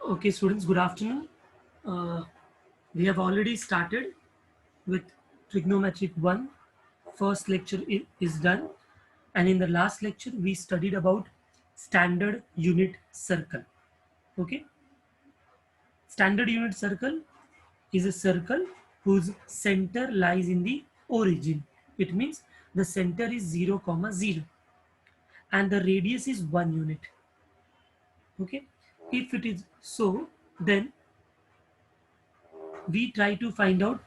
Okay, students, good afternoon. Uh, we have already started with trigonometric 1. First lecture is done, and in the last lecture, we studied about standard unit circle. Okay, standard unit circle is a circle whose center lies in the origin. It means the center is 0, comma 0, and the radius is 1 unit. Okay, if it is so, then we try to find out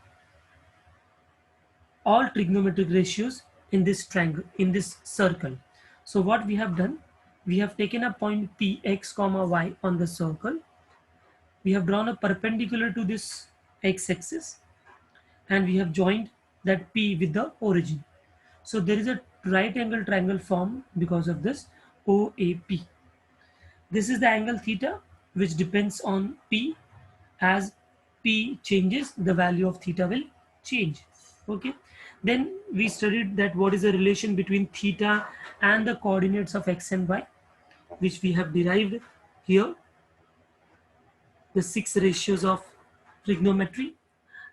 all trigonometric ratios in this triangle, in this circle. So what we have done, we have taken a point P x comma y on the circle. We have drawn a perpendicular to this x-axis, and we have joined that P with the origin. So there is a right angle triangle formed because of this OAP. This is the angle theta, which depends on P. As P changes, the value of theta will change. Okay. Then we studied that what is the relation between theta and the coordinates of x and y, which we have derived here, the 6 ratios of trigonometry.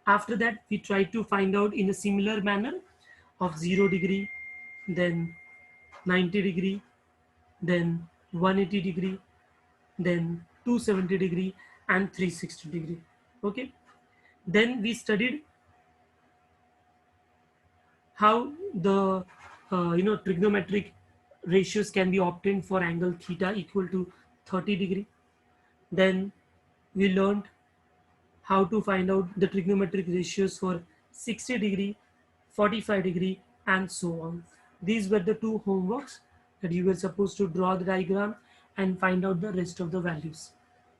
After that, we try to find out in a similar manner of 0 degree, then 90 degree, then 180 degree, then 270 degree, and 360 degree. Okay. Then we studied how the trigonometric ratios can be obtained for angle theta equal to 30 degree. Then we learned how to find out the trigonometric ratios for 60 degree, 45 degree, and so on. These were the two homeworks that you were supposed to draw the diagram and find out the rest of the values,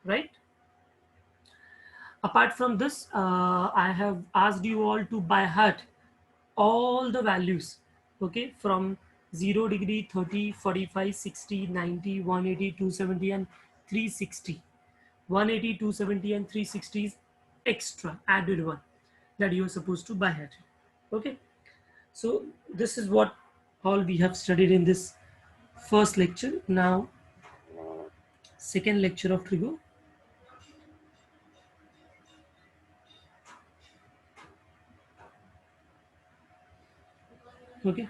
right? Apart from this, I have asked you all to by heart all the values, okay, from 0 degree, 30, 45, 60, 90, 180, 270, and 360. 180, 270, and 360 is extra added one that you are supposed to by heart. Okay, so this is what all we have studied in this first lecture. Now, second lecture of trigo. Okay,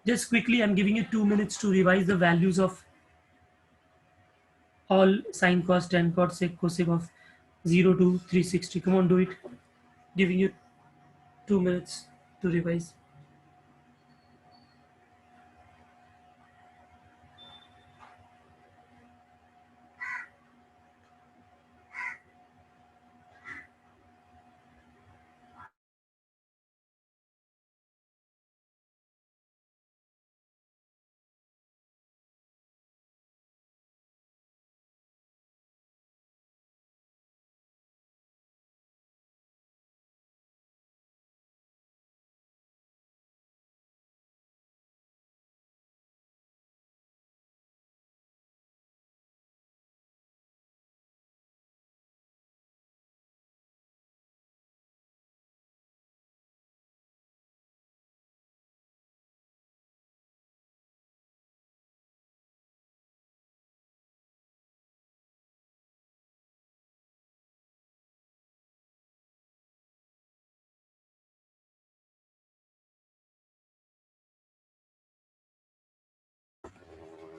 just quickly, I'm giving you 2 minutes to revise the values of all sine, cos, tan, cot, sec, cosec of 0 to 360. Come on, do it. Giving you 2 minutes to revise.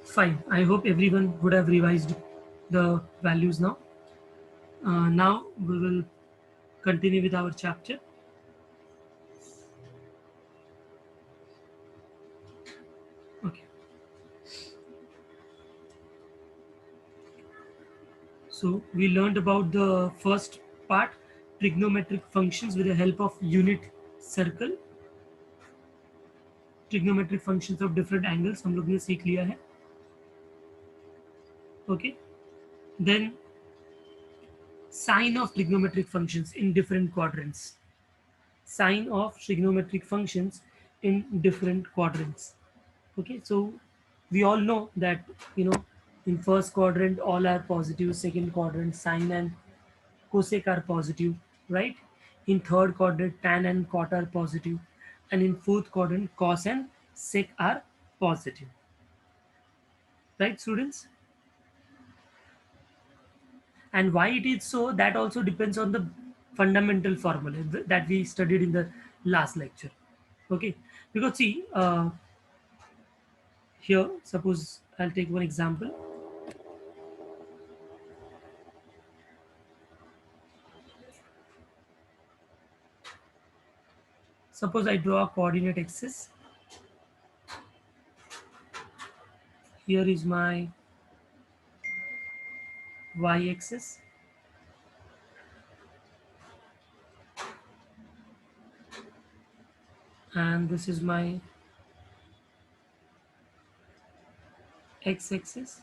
Fine. I hope everyone would have revised the values now. Now we will continue with our chapter. Okay. So we learned about the first part, trigonometric functions with the help of unit circle. Trigonometric functions of different angles हम लोग ने सीख लिया है. Okay. Then sign of trigonometric functions in different quadrants. Sign of trigonometric functions in different quadrants. Okay, so we all know that, in first quadrant all are positive, second quadrant sine and cosec are positive, right? In third quadrant tan and cot are positive, and in fourth quadrant cos and sec are positive, right, students? And why it is so, that also depends on the fundamental formula that we studied in the last lecture. Okay, because see, here suppose I'll take one example. Suppose I draw a coordinate axis. Here is my y-axis, and this is my x-axis.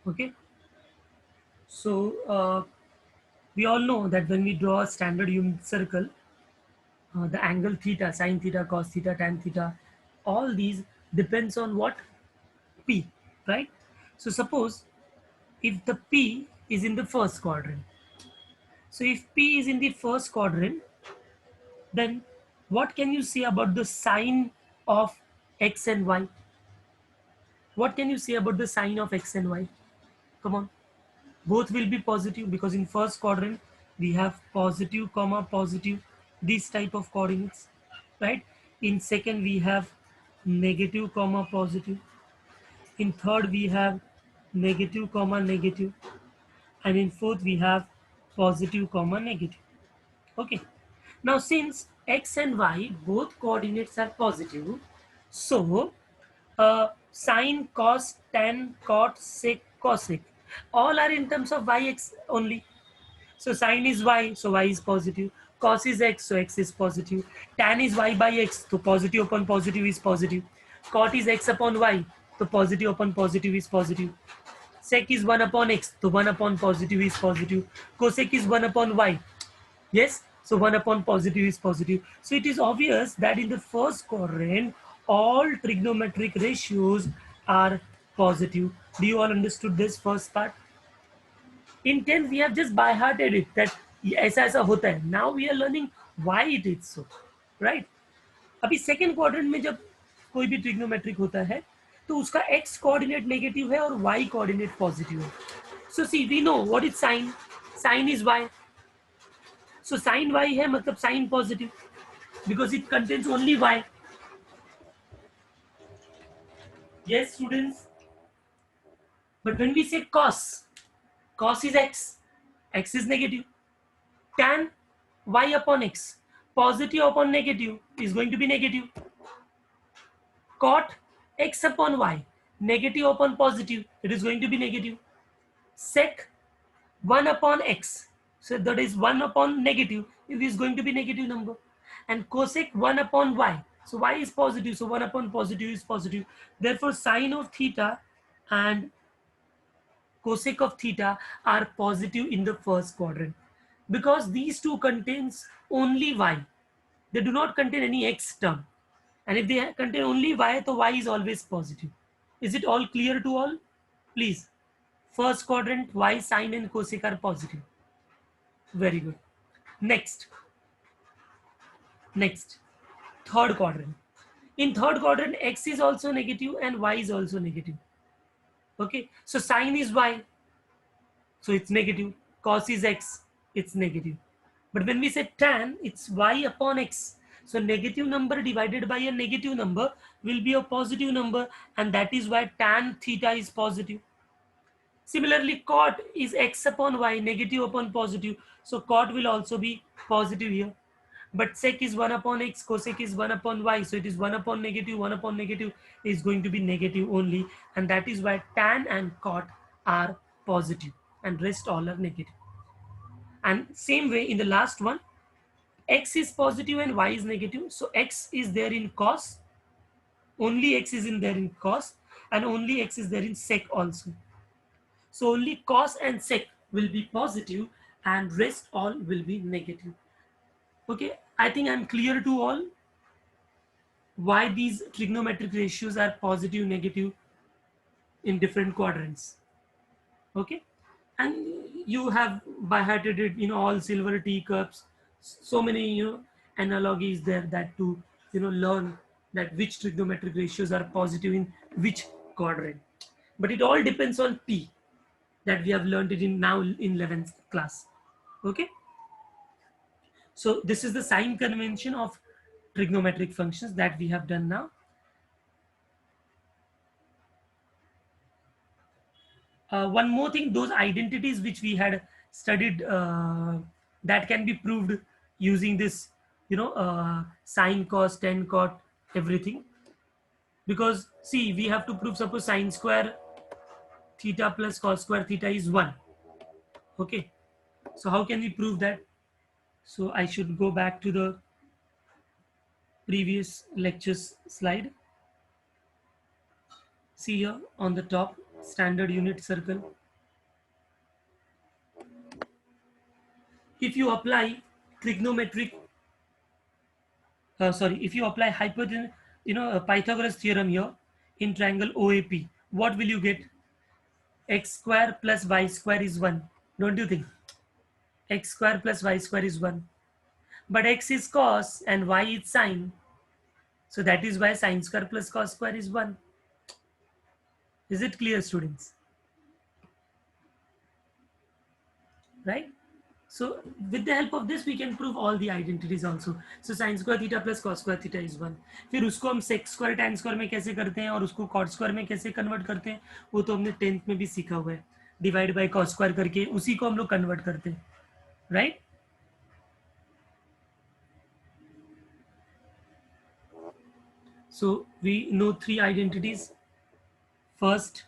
Okay, so we all know that when we draw a standard unit circle, the angle theta, sine theta, cos theta, tan theta, all these depends on what? P, right? So suppose if the P is in the first quadrant, so if P is in the first quadrant, then what can you say about the sign of x and y? What can you say about the sign of x and y? Come on. Both will be positive because in first quadrant we have positive comma positive, this type of coordinates, right? In second we have negative comma positive. In third we have negative comma negative, and in fourth we have positive comma negative. Okay, now since x and y both coordinates are positive, so sine, cos, tan, cot, sec, cosec, all are in terms of yx only. So sine is y, so y is positive. Cos is x, so x is positive. Tan is y by x, so positive upon positive is positive. Cot is x upon y, so positive upon positive is positive. Sec is 1 upon x, so 1 upon positive is positive. Cosec is 1 upon y. Yes, so 1 upon positive is positive. So it is obvious that in the first quadrant, all trigonometric ratios are positive. Do you all understood this first part? In 10th we have just by hearted it that ऐसा ऐसा होता है. Now we are learning why it is so, right? अभी second quadrant में जब कोई भी trigonometric होता है तो उसका एक्स कोऑर्डिनेट नेगेटिव है और वाई कोऑर्डिनेट पॉजिटिव है. So see we know what is sine. Sine is Y. So sine Y है मतलब sine positive because it contains only Y. Yes students, but when we say cos, cos is x, x is negative. Tan y upon x, positive upon negative is going to be negative. Cot x upon y, negative upon positive, it is going to be negative. Sec 1 upon x, so that is 1 upon negative, it is going to be negative number. And cosec 1 upon y, so y is positive, so 1 upon positive is positive. Therefore sine of theta and cosec of theta are positive in the first quadrant because these two contains only y. They do not contain any x term, and if they contain only y, so y is always positive. Is it all clear to all? Please, first quadrant y sine and cosec are positive. Very good. Next, third quadrant. In third quadrant x is also negative and y is also negative. Okay, so sine is y, so it's negative. Cos is x, it's negative. But when we say tan, it's y upon x. So negative number divided by a negative number will be a positive number, and that is why tan theta is positive. Similarly, cot is x upon y, negative upon positive. So cot will also be positive here. But sec is 1 upon x, cosec is 1 upon y. So it is 1 upon negative, 1 upon negative is going to be negative only. And that is why tan and cot are positive and rest all are negative. And same way in the last one, x is positive and y is negative. So x is there in cos, only x is in there in cos, and only x is there in sec also. So only cos and sec will be positive and rest all will be negative. Okay, I think I'm clear to all why these trigonometric ratios are positive, negative in different quadrants. Okay, and you have by hearted it, all silver teacups, so many analogies there that to learn that which trigonometric ratios are positive in which quadrant. But it all depends on P that we have learned it in now in 11th class. Okay. So this is the sign convention of trigonometric functions that we have done now. One more thing, those identities which we had studied that can be proved using this, sine, cos, tan, cot, everything. Because see, we have to prove suppose sine square theta plus cos square theta is 1. Okay. So how can we prove that? So I should go back to the previous lectures slide. See here on the top, standard unit circle. If you apply trigonometric, if you apply hypotenuse, Pythagoras theorem here in triangle OAP, what will you get? X square plus y square is 1. Don't you think? X square plus y square is 1. But x is cos and y is sine. So that is why sine square plus cos square is 1. Is it clear, students? Right? So with the help of this, we can prove all the identities also. So sin square theta plus cos square theta is 1. फिर उसको हम sec square tan square में कैसे करते हैं और उसको cot square में कैसे कन्वर्ट करते हैं, वो तो हमने 10th में भी सीखा हुआ है. डिवाइड बाय cos square करके उसी को हम लोग कन्वर्ट करते हैं, right? So we know 3 identities. First,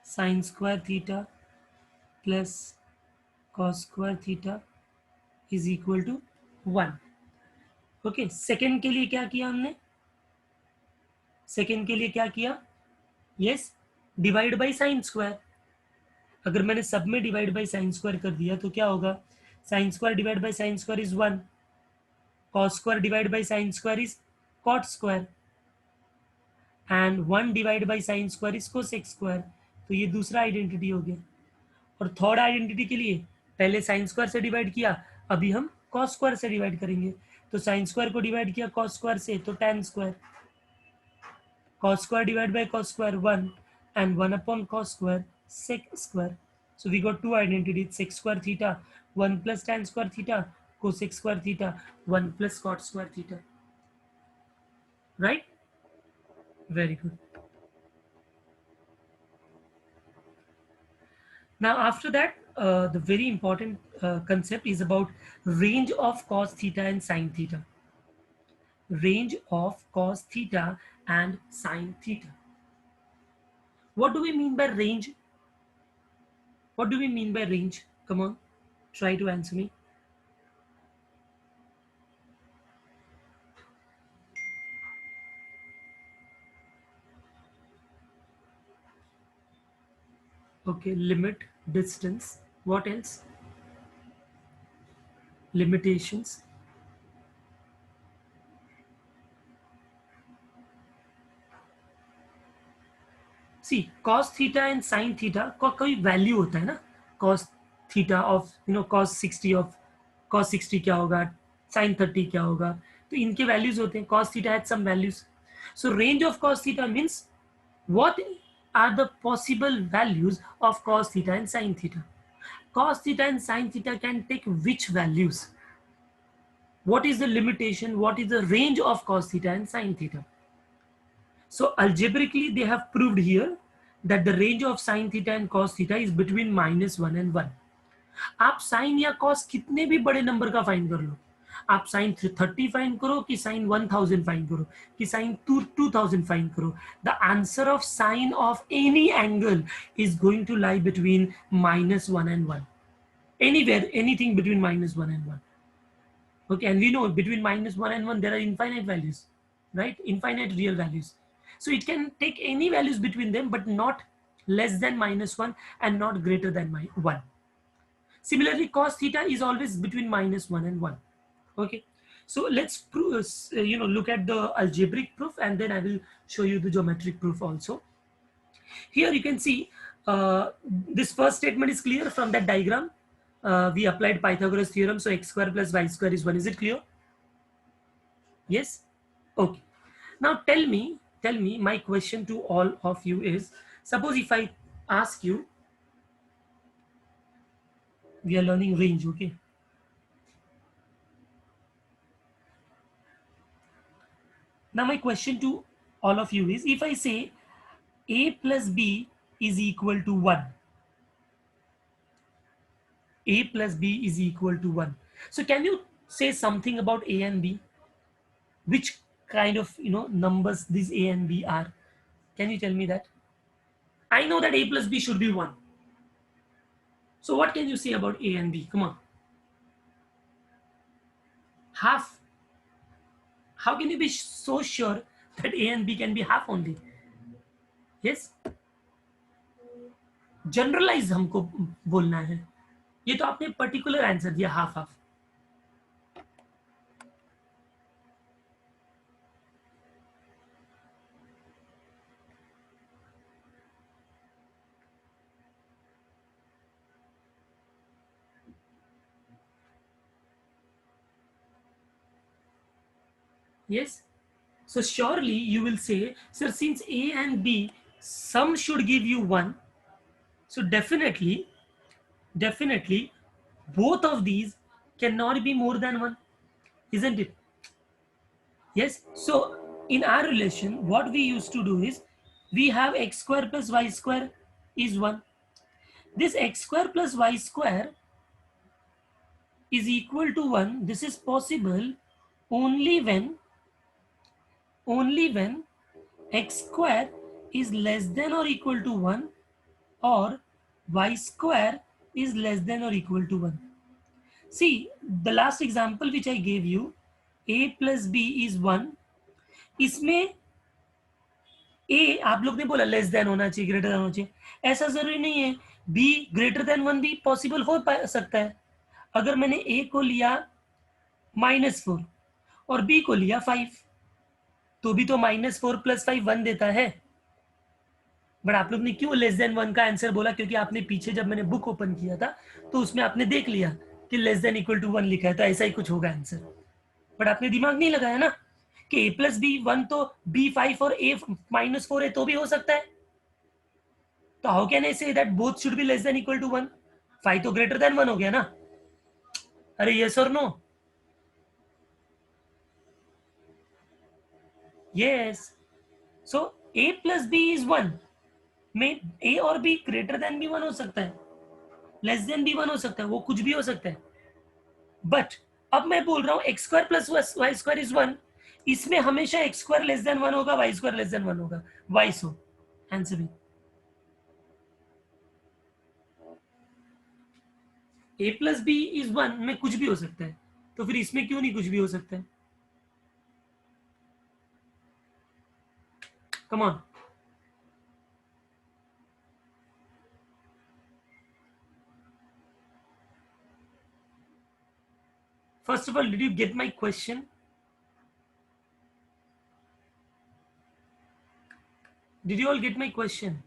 sin square theta plus cos square theta is equal to 1. Okay, second के लिए क्या किया हमने? सेकेंड के लिए क्या किया? Yes, divide by sine square. अगर मैंने सब में डिवाइड बाय साइन स्क्वायर कर दिया तो क्या होगा? Sine square divide by sine square is 1. Cos square divide by sine square is cot square and 1 divide by sine square is cosec square. तो ये दूसरा आइडेंटिटी हो गया. और थर्ड आइडेंटिटी के लिए पहले साइन स्क्वायर से डिवाइड किया, अभी हम कॉस स्क्वायर से डिवाइड करेंगे. तो साइन स्क्वायर को डिवाइड किया कॉस स्क्वायर से तो tan square. Cos square divide by cos square 1 and 1 upon cos square sec square. So we got two identities, sec square theta 1 plus tan square theta, cosec square theta 1 plus cot square theta. Right? Very good. Now after that, the very important concept is about range of cos theta and sin theta. Range of cos theta and sin theta. What do we mean by range? What do we mean by range? Come on, try to answer me. Okay, limit, distance. What else? Limitations. See, cos theta and sin theta का कोई value होता है ना. cos theta of cos 60 of cos 60 क्या होगा, sin 30 क्या होगा, तो इनके वैल्यूज होते हैं. cos theta had some values. So range of cos theta means what are the possible values of cos theta and sin theta. Cos theta and sin theta can take which values? What is the limitation? What is the range of cos theta and sin theta? So algebraically they have proved here that the range of sin theta and cos theta is between -1 and 1. आप sin या cos कितने भी बड़े number का find कर लो, आप sin 30 find करो कि sin 1000 फाइंड करो कि sin 2000 फाइंड करो, the answer of sin of any angle is going to lie between -1 and 1. Anywhere, anything between -1 and 1. Okay, and we know between -1 and 1 there are infinite values, right? Infinite real values. So it can take any values between them, but not less than -1 and not greater than 1. Similarly, cos theta is always between -1 and 1. Okay, so let's prove, look at the algebraic proof, and then I will show you the geometric proof also. Here you can see this first statement is clear from that diagram. We applied Pythagoras theorem, so x square plus y square is 1. Is it clear? Yes. Okay. Now tell me, tell me, my question to all of you is, suppose if I ask you, we are learning range, okay? Now my question to all of you is, if I say a plus b is equal to 1, a plus b is equal to 1. So can you say something about a and b? Which kind of numbers these a and b are? Can you tell me that? I know that a plus b should be 1. So what can you say about a and b? Come on. Half. How can you be so sure that a and b can be half only? Yes, generalize हमको बोलना है. ये तो आपने particular answer दिया, half half. Yes. So surely you will say, sir, since A and B, some should give you 1. So definitely, both of these cannot be more than 1, isn't it? Yes. So in our relation, what we used to do is, we have x square plus y square is 1. This x square plus y square is equal to 1. This is possible only when only when x square is less than or equal to 1, or y square is less than or equal to 1. See, the last example which I gave you, a plus b is 1. इसमें a आप लोग ने बोला less than होना चाहिए, greater than होना चाहिए. ऐसा जरूरी नहीं है. b ग्रेटर देन 1 भी पॉसिबल हो सकता है. अगर मैंने a को लिया -4 और b को लिया 5, तो भी तो -4 + 5 1 देता है. बट आप लोग ने क्यों लेस देन 1 का आंसर बोला? क्योंकि आपने पीछे जब मैंने बुक ओपन किया था तो उसमें आपने देख लिया कि लेस देन इक्वल टू 1 लिखा है, तो ऐसा ही कुछ होगा आंसर. बट आपने दिमाग नहीं लगाया ना कि a प्लस बी 1 तो b 5 और a -4 है, तो भी हो सकता है. तो how can I say that both should be less than equal to 1? 5 तो ग्रेटर देन 1 हो गया ना. अरे यस और no? Yes. So a plus b is 1 में a और b ग्रेटर देन भी 1 हो सकता है, लेस देन भी 1 हो सकता है, वो कुछ भी हो सकता है. बट अब मैं बोल रहा हूं x square plus Y square is 1. इसमें हमेशा एक्स स्क्वायर लेस देन 1 होगा, वाई स्क्वायर लेस देन 1 होगा. वाई सो आंसर भी a प्लस बी इज 1 में कुछ भी हो सकता है, तो फिर इसमें क्यों नहीं कुछ भी हो सकता है? Come on. First of all, did you get my question? Did you all get my question?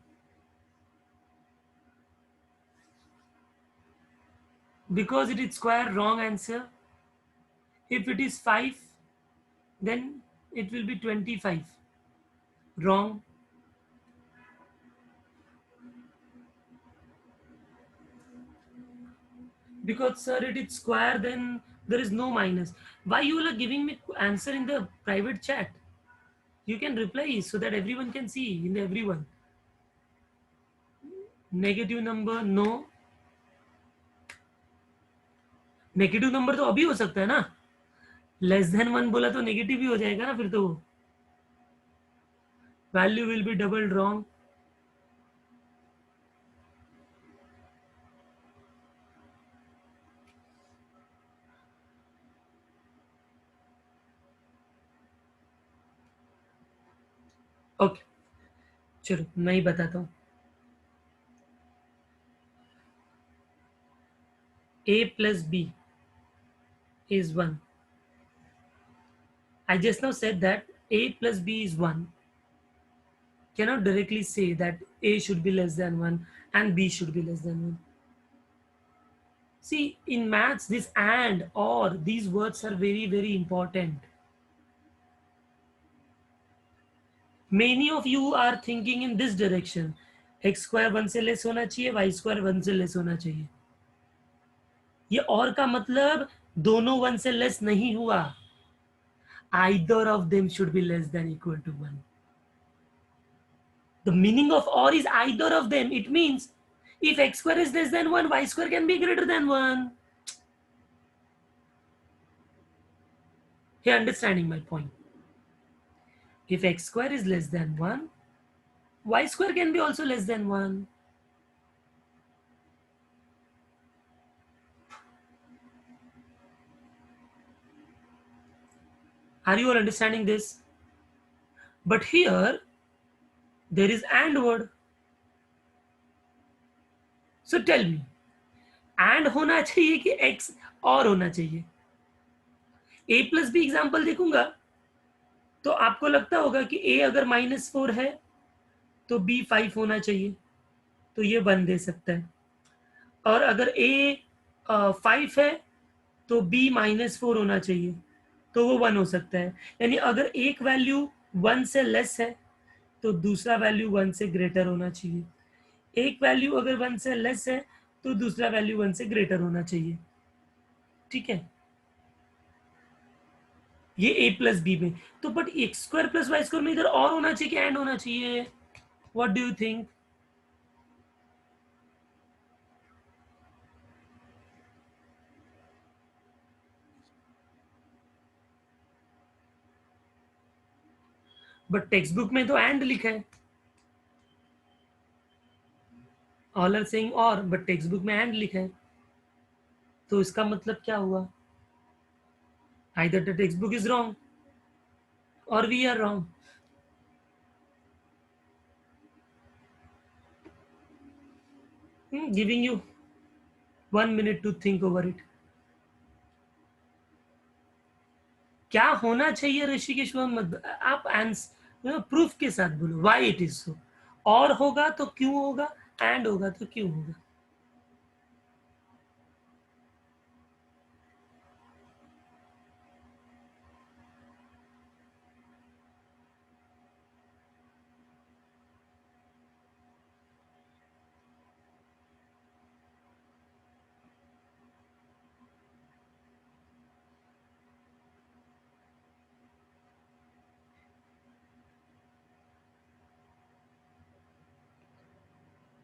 Because it is square, wrong answer. If it is 5, then it will be 25. Wrong. Because sir, it is square, then there is no minus. Why you all are giving me answer in the private chat? You can reply so that everyone can see, in everyone. Negative number no. Negative number तो अभी हो सकता है ना. Less than 1 बोला तो negative ही हो जाएगा ना फिर तो. Value will be double. Wrong. Okay, चलो मैं ही बताता हूँ. a plus b is 1. I just now said that a plus b is 1. Cannot directly say that a should be less than 1 and b should be less than 1. See, in maths, this and or these words are very, very important. Many of you are thinking in this direction, x square 1 से less होना चाहिए, Y square 1 से less होना चाहिए। ये और का मतलब दोनों 1 से लेस नहीं हुआ, either of them should be less than equal to 1. The meaning of or is either of them. It means if x square is less than 1, y square can be greater than 1. Here, understanding my point. If x square is less than 1, y square can be also less than 1. Are you all understanding this? But here, there is and word. So tell me, and होना चाहिए कि x और होना चाहिए? a plus b example देखूंगा तो आपको लगता होगा कि a अगर -4 है तो b 5 होना चाहिए, तो ये 1 दे सकता है। और अगर a 5 है तो b -4 होना चाहिए, तो वो 1 हो सकता है। यानी अगर एक वैल्यू 1 से लेस है तो दूसरा वैल्यू 1 से ग्रेटर होना चाहिए, एक वैल्यू अगर 1 से लेस है तो दूसरा वैल्यू 1 से ग्रेटर होना चाहिए। ठीक है, ये a प्लस बी में। तो but X square plus Y square में इधर और होना चाहिए कि एंड होना चाहिए? What do you think? But textbook में तो एंड लिखा है, all are saying or, but textbook में एंड लिखा है, तो इसका मतलब क्या हुआ? Either the textbook is wrong or we are wrong. Giving you 1 minute to think over it. क्या होना चाहिए ऋषिकेश? आप आंसर प्रूफ के साथ बोलो, व्हाई इट इज सो। और होगा तो क्यों होगा, एंड होगा तो क्यों होगा?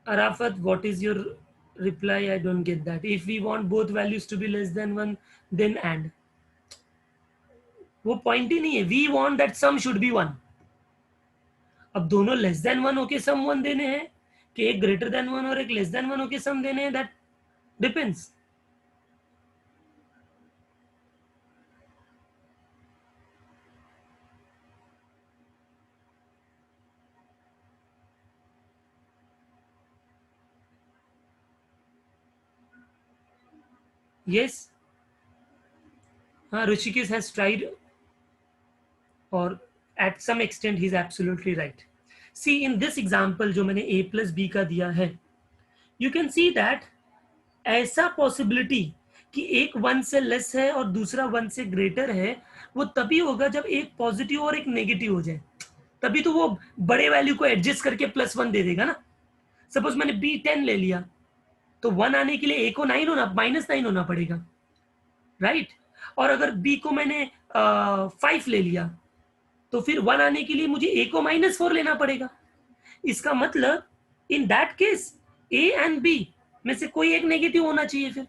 Arafat, what is your reply? I don't get that. If we want both values to be less than 1, then and. वो पॉइंट ही नहीं है, we want that sum should be 1। अब दोनों लेस देन 1 होके सम 1 देने हैं कि एक ग्रेटर देन 1 और एक लेस देन 1 होके सम देने हैं, दैट डिपेंड्स। yes, हाँ, ऋषिकेश हैज ट्राइड और at some extent he is absolutely right. See, in this example जो मैंने a plus b का दिया है, you can see that ऐसा पॉसिबिलिटी कि एक 1 से लेस है और दूसरा 1 से ग्रेटर है, वो तभी होगा जब एक पॉजिटिव और एक नेगेटिव हो जाए, तभी तो वो बड़े वैल्यू को एडजस्ट करके +1 दे देगा ना। सपोज मैंने b 10 ले लिया तो 1 आने के लिए a को 9 होना -9 होना पड़ेगा, राइट? और अगर b को मैंने 5 ले लिया तो फिर 1 आने के लिए मुझे a को -4 लेना पड़ेगा। इसका मतलब in that case a and b में से कोई एक नेगेटिव होना चाहिए फिर,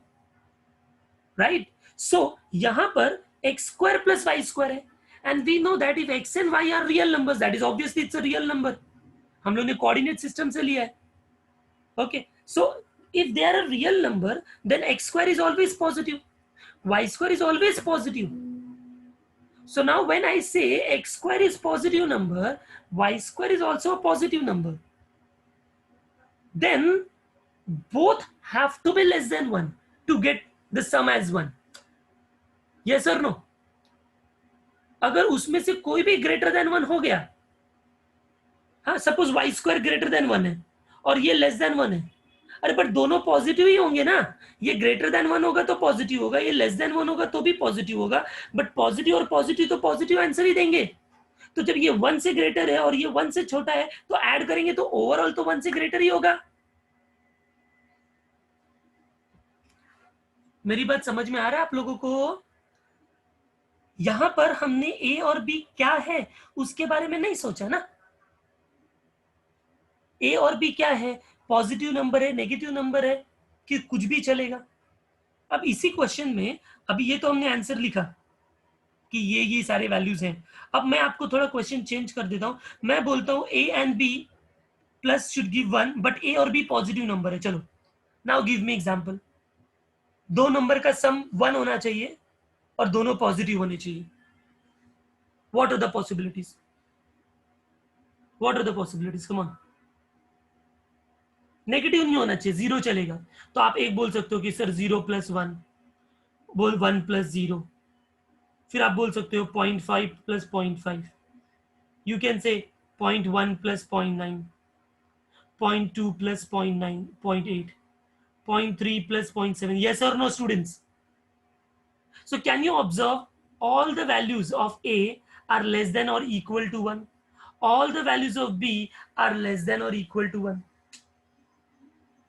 राइट? सो यहां पर X square plus Y square है, and we know that if X and Y are real numbers, that is obviously it's a real number. हम लोग ने कोऑर्डिनेट सिस्टम से लिया है। Okay, so if they are a real number, then x square is always positive, y square is always positive. So now when I say x square is positive number, y square is also a positive number, then both have to be less than 1 to get the sum as 1. Yes or no? अगर उसमें से कोई भी greater than 1 हो गया, हाँ, suppose y square greater than 1 है और ये लेस देन 1 है, अरे बट दोनों पॉजिटिव ही होंगे ना। ये ग्रेटर देन 1 होगा तो पॉजिटिव होगा, ये लेस देन 1 होगा तो भी पॉजिटिव होगा, बट पॉजिटिव और पॉजिटिव तो पॉजिटिव आंसर ही देंगे। तो जब ये 1 से ग्रेटर है और ये 1 से छोटा है तो ऐड करेंगे तो ओवरऑल तो 1 से ग्रेटर ही होगा। मेरी बात समझ में आ रहा है आप लोगों को? यहां पर हमने ए और बी क्या है उसके बारे में नहीं सोचा ना। ए और बी क्या है, पॉजिटिव नंबर है, नेगेटिव नंबर है, कि कुछ भी चलेगा। अब इसी क्वेश्चन में अभी ये तो हमने आंसर लिखा कि ये सारे वैल्यूज हैं। अब मैं आपको थोड़ा क्वेश्चन चेंज कर देता हूं। मैं बोलता हूं A and B plus should give 1, but A और बी पॉजिटिव नंबर है। चलो नाउ गिव मी एग्जांपल। दो नंबर का सम 1 होना चाहिए और दोनों पॉजिटिव होने चाहिए। What are the possibilities? What are the possibilities? Come on. Negative नहीं होना चाहिए, जीरो चलेगा। तो आप एक बोल सकते हो कि सर 0+1, बोल 1+0। फिर आप बोल सकते हो 0.5 plus 0.5। You can say 0.1 plus 0.9, 0.2 plus 0.9, 0.8, 0.3 plus 0.7. Yes or no, students? So can you observe all the values of A are less than or equal to 1? All the values of B are less than or equal to 1.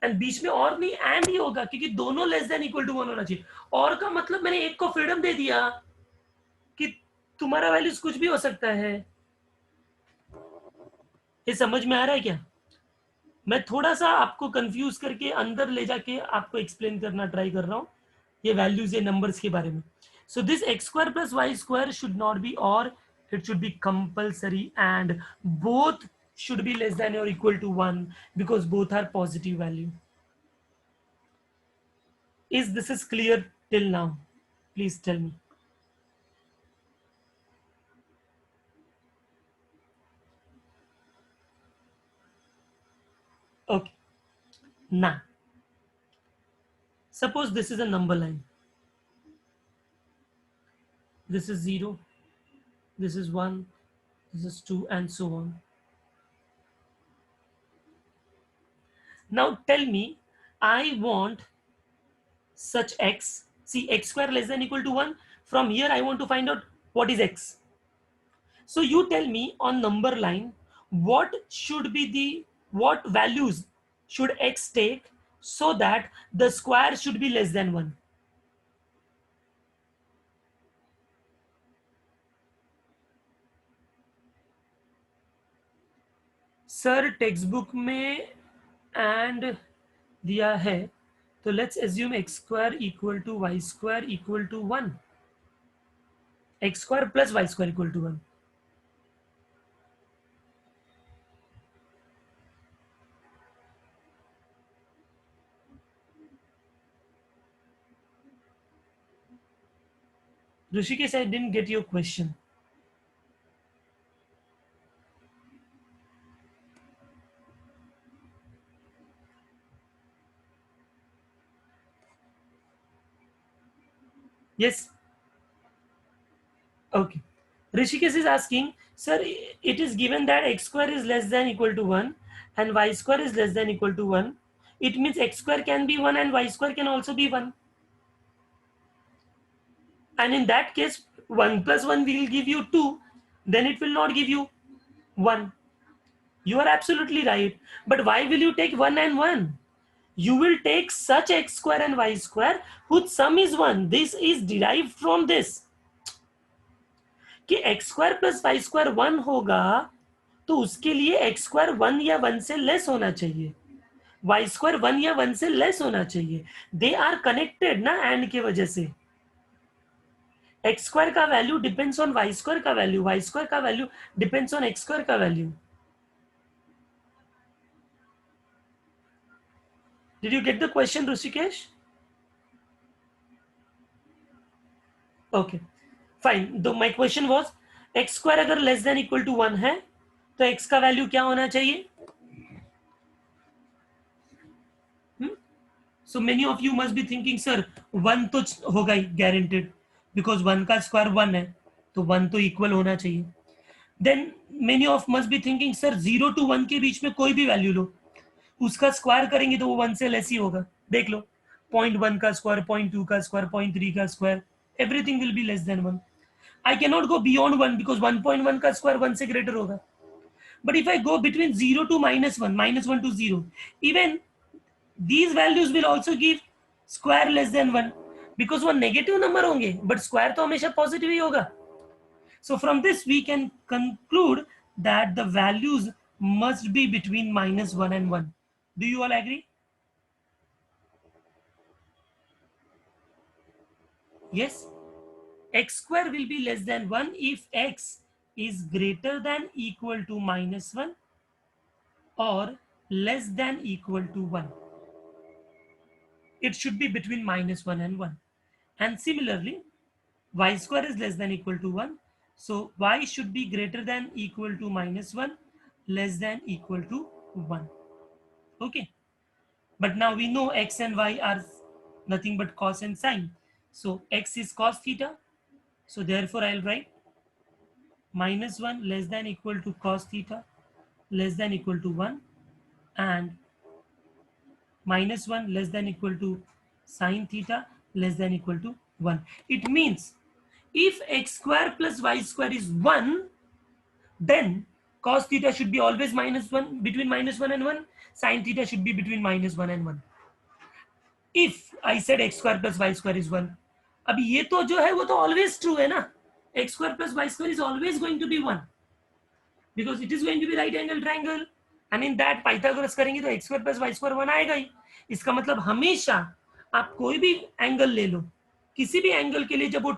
And बीच में और नहीं and he होगा क्योंकि दोनों less than equal to 1 होना चाहिए। और का मतलब मैंने एक को फ्रीडम दे दिया कि तुम्हारा वैल्यूज कुछ भी हो सकता है। ये समझ में आ रहा है क्या? मैं थोड़ा सा आपको कंफ्यूज करके अंदर ले जाके आपको एक्सप्लेन करना ट्राई कर रहा हूँ ये वैल्यूज, ये नंबर्स के बारे में। So this X square plus Y square should not be or, it should be compulsory, and both should be less than or equal to 1 because both are positive value. Is this is clear till now? Please tell me. Okay, now suppose this is a number line. This is 0, this is 1, this is 2, and so on. Now tell me, I want such x. See, x square less than equal to 1. From here I want to find out what is x. So you tell me on number line what should be the, what values should x take so that the square should be less than 1. Sir textbook में end दिया है तो let's assume x square equal to y square equal to 1, x square plus Y square equal to 1. Rishikesh, I didn't get your question. Yes. Okay. Rishikesh is asking, sir, it is given that x square is less than equal to 1 and y square is less than equal to 1. It means x square can be 1 and y square can also be 1. And in that case, 1 plus 1 will give you 2. Then it will not give you 1. You are absolutely right. But why will you take 1 and 1? You will take such x square and y square whose sum is 1. This is derived from this. कि x square plus y square 1 होगा तो उसके लिए x square 1 या 1 से less होना चाहिए, y square 1 या 1 से लेस होना चाहिए. दे आर कनेक्टेड ना एंड के वजह से. x square का value depends on y square का वैल्यू, y square का value depends on x square का value. Did you get the question, Rishikesh? Okay, fine. तो my question was x square अगर लेस देन इक्वल टू 1 है तो x का value क्या होना चाहिए? So many of you must be thinking, sir, 1 तो होगा ही guaranteed because 1 का स्क्वायर 1 है तो 1 तो इक्वल होना चाहिए. Then many of must be thinking, sir, 0 to 1 के बीच में कोई भी वैल्यू लो, उसका स्क्वायर करेंगे तो वो 1 से लेस ही होगा. देख लो, 0.1 का स्क्वायर, 0.2 का स्क्वायर, 0.3 का square, everything will be less than 1. I cannot go beyond 1 because 1.1 का square 1 से greater होगा. But if I go between 0 to minus 1 to 0, even these values will also give square less than 1 because वो negative number होंगे, but square तो हमेशा positive ही होगा. So from this we can conclude that the values must be between minus 1 and 1. Do you all agree? Yes. X square will be less than 1 if x is greater than equal to minus 1 or less than equal to 1. It should be between minus 1 and 1. And similarly, y square is less than equal to 1. So y should be greater than equal to minus 1, less than equal to 1. Okay. But now we know x and y are nothing but cos and sine. So x is cos theta. So therefore I'll write minus 1 less than equal to cos theta less than equal to 1, and minus 1 less than equal to sine theta less than equal to 1. It means if x square plus y square is 1, then cos theta should be always minus 1, between minus 1 and 1. Sine theta should be between minus 1 and 1. If I said x square plus y square is 1, अब ये तो जो है वो तो always true है ना. X square plus y square is always going to be 1 because it is going to be right angle triangle, and in that Pythagoras करेंगे तो x square plus y square 1 आएगा ही. इसका मतलब हमेशा आप कोई भी एंगल ले लो, किसी भी एंगल के लिए जब वो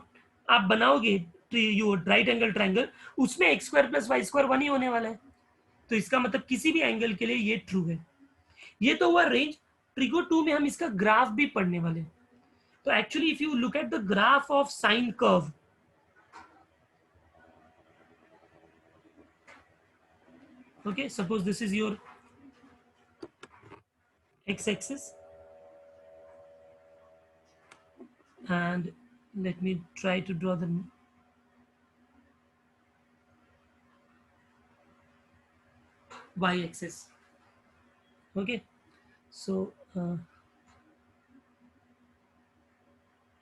आप बनाओगे राइट एंगल ट्रायंगल, उसमें x square plus y square 1 ही होने वाला है. तो इसका मतलब किसी भी एंगल के लिए ये ट्रू है. ये तो हुआ रेंज. ट्रिगो 2 में हम इसका ग्राफ भी पढ़ने वाले. तो actually if you look at the graph of sine curve, okay, suppose this is your x-axis, and let me try to draw the y-axis. Okay, so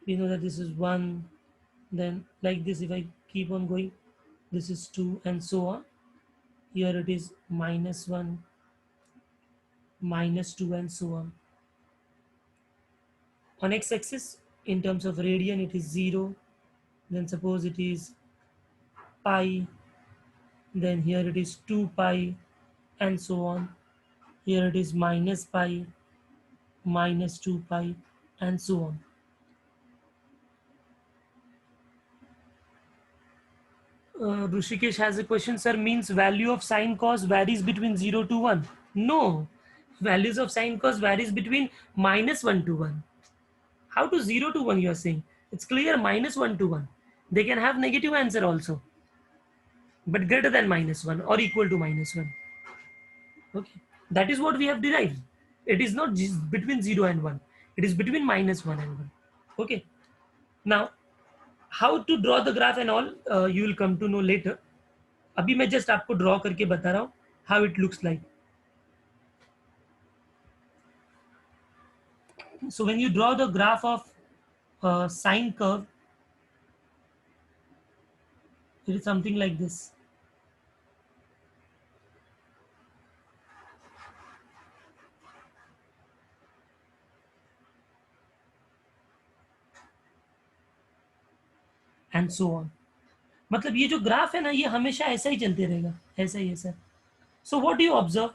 we know that this is 1, then like this, if I keep on going, this is 2 and so on. Here it is minus 1, minus 2 and so on. On x-axis, in terms of radian, it is 0, then suppose it is pi, then here it is 2 pi and so on. Here it is minus pi, minus 2 pi and so on. Rushikesh has a question, sir. Means value of sine cos varies between 0 to 1. No, values of sine cos varies between minus 1 to 1. How to 0 to 1 you are saying? It's clear, minus 1 to 1. They can have negative answer also, but greater than minus 1 or equal to minus 1. Okay, that is what we have derived. It is not just between 0 and 1. It is between minus 1 and 1. Okay, now how to draw the graph and all, you will come to know later. अभी मैं just आपको draw करके बता रहा हूँ how it looks like. So when you draw the graph of sine curve, it is something like this. And so on. मतलब ये जो ग्राफ है ना, ये हमेशा ऐसा ही चलते रहेगा, ऐसा ही ऐसा. So what do you observe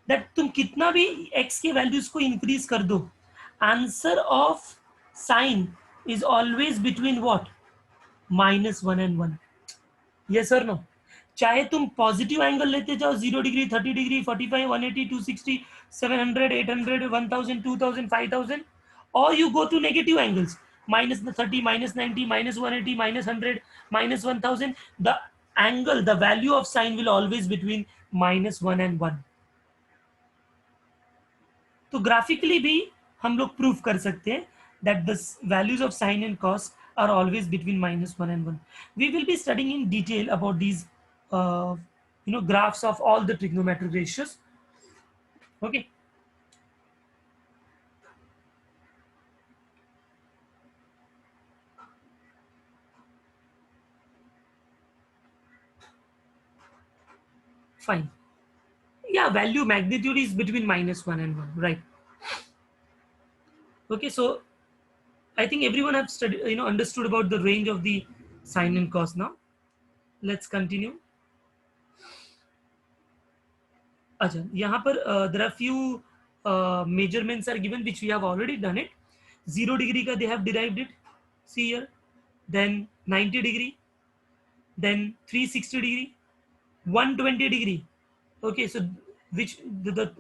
that तुम कितना भी x के वैल्यूज को इंक्रीज कर दो, answer of sine is always between what, minus 1 and 1. Yes और नो? चाहे तुम पॉजिटिव एंगल लेते जाओ 0 degree, 30 degree, 45, 180, 260, 700, 800, 1000, 2000, 5000, or you go to negative angles, minus 30, minus 90, minus 180, minus 100, minus 1000. The angle, the value of sine will always between minus 1 and 1. तो graphically भी हम लोग proof कर सकते हैं that the values of sine and cos are always between minus 1 and 1. We will be studying in detail about these graphs of all the trigonometric ratios. Okay, fine. Yeah, value magnitude is between -1 and 1, right? Okay, so I think everyone have studied, understood about the range of the sine and cos now. Let's continue. अच्छा, यहाँ पर there are few measurements are given which we have already done it. 0 degree का they have derived it. See here. Then 90 degree. Then 360 degree. 120 degree. Okay, so which the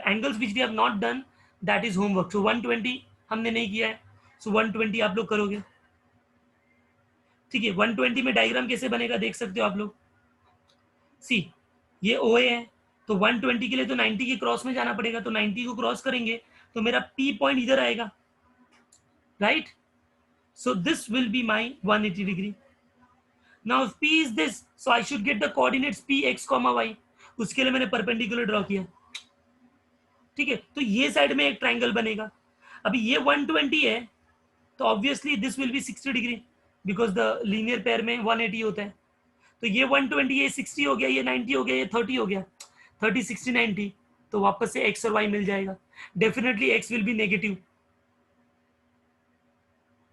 angles which we have not done, that is homework. So 120 हमने नहीं किया है. So 120 आप लोग करोगे. ठीक है, 120 में डायग्राम कैसे बनेगा देख सकते हो आप लोग. सी, ये ओ ए है, तो 120 के लिए तो 90 के क्रॉस में जाना पड़ेगा, तो 90 को क्रॉस करेंगे तो मेरा पी पॉइंट इधर आएगा, right. So this will be my 180 degree. Now P is this, so I should get the coordinates P x comma y. उसके लिए मैंने परपेंडिकुलर ड्रॉ किया. ठीक है, तो ये साइड में एक ट्राइंगल बनेगा. अभी ये 120 है, तो obviously this will B 60 degree, because the linear pair में 180 होता है. तो ये 120, ये 60 हो गया, ये 90 हो गया, ये 30 हो गया. 30, 60, 90, तो वापस से x और y मिल जाएगा. Definitely x will be negative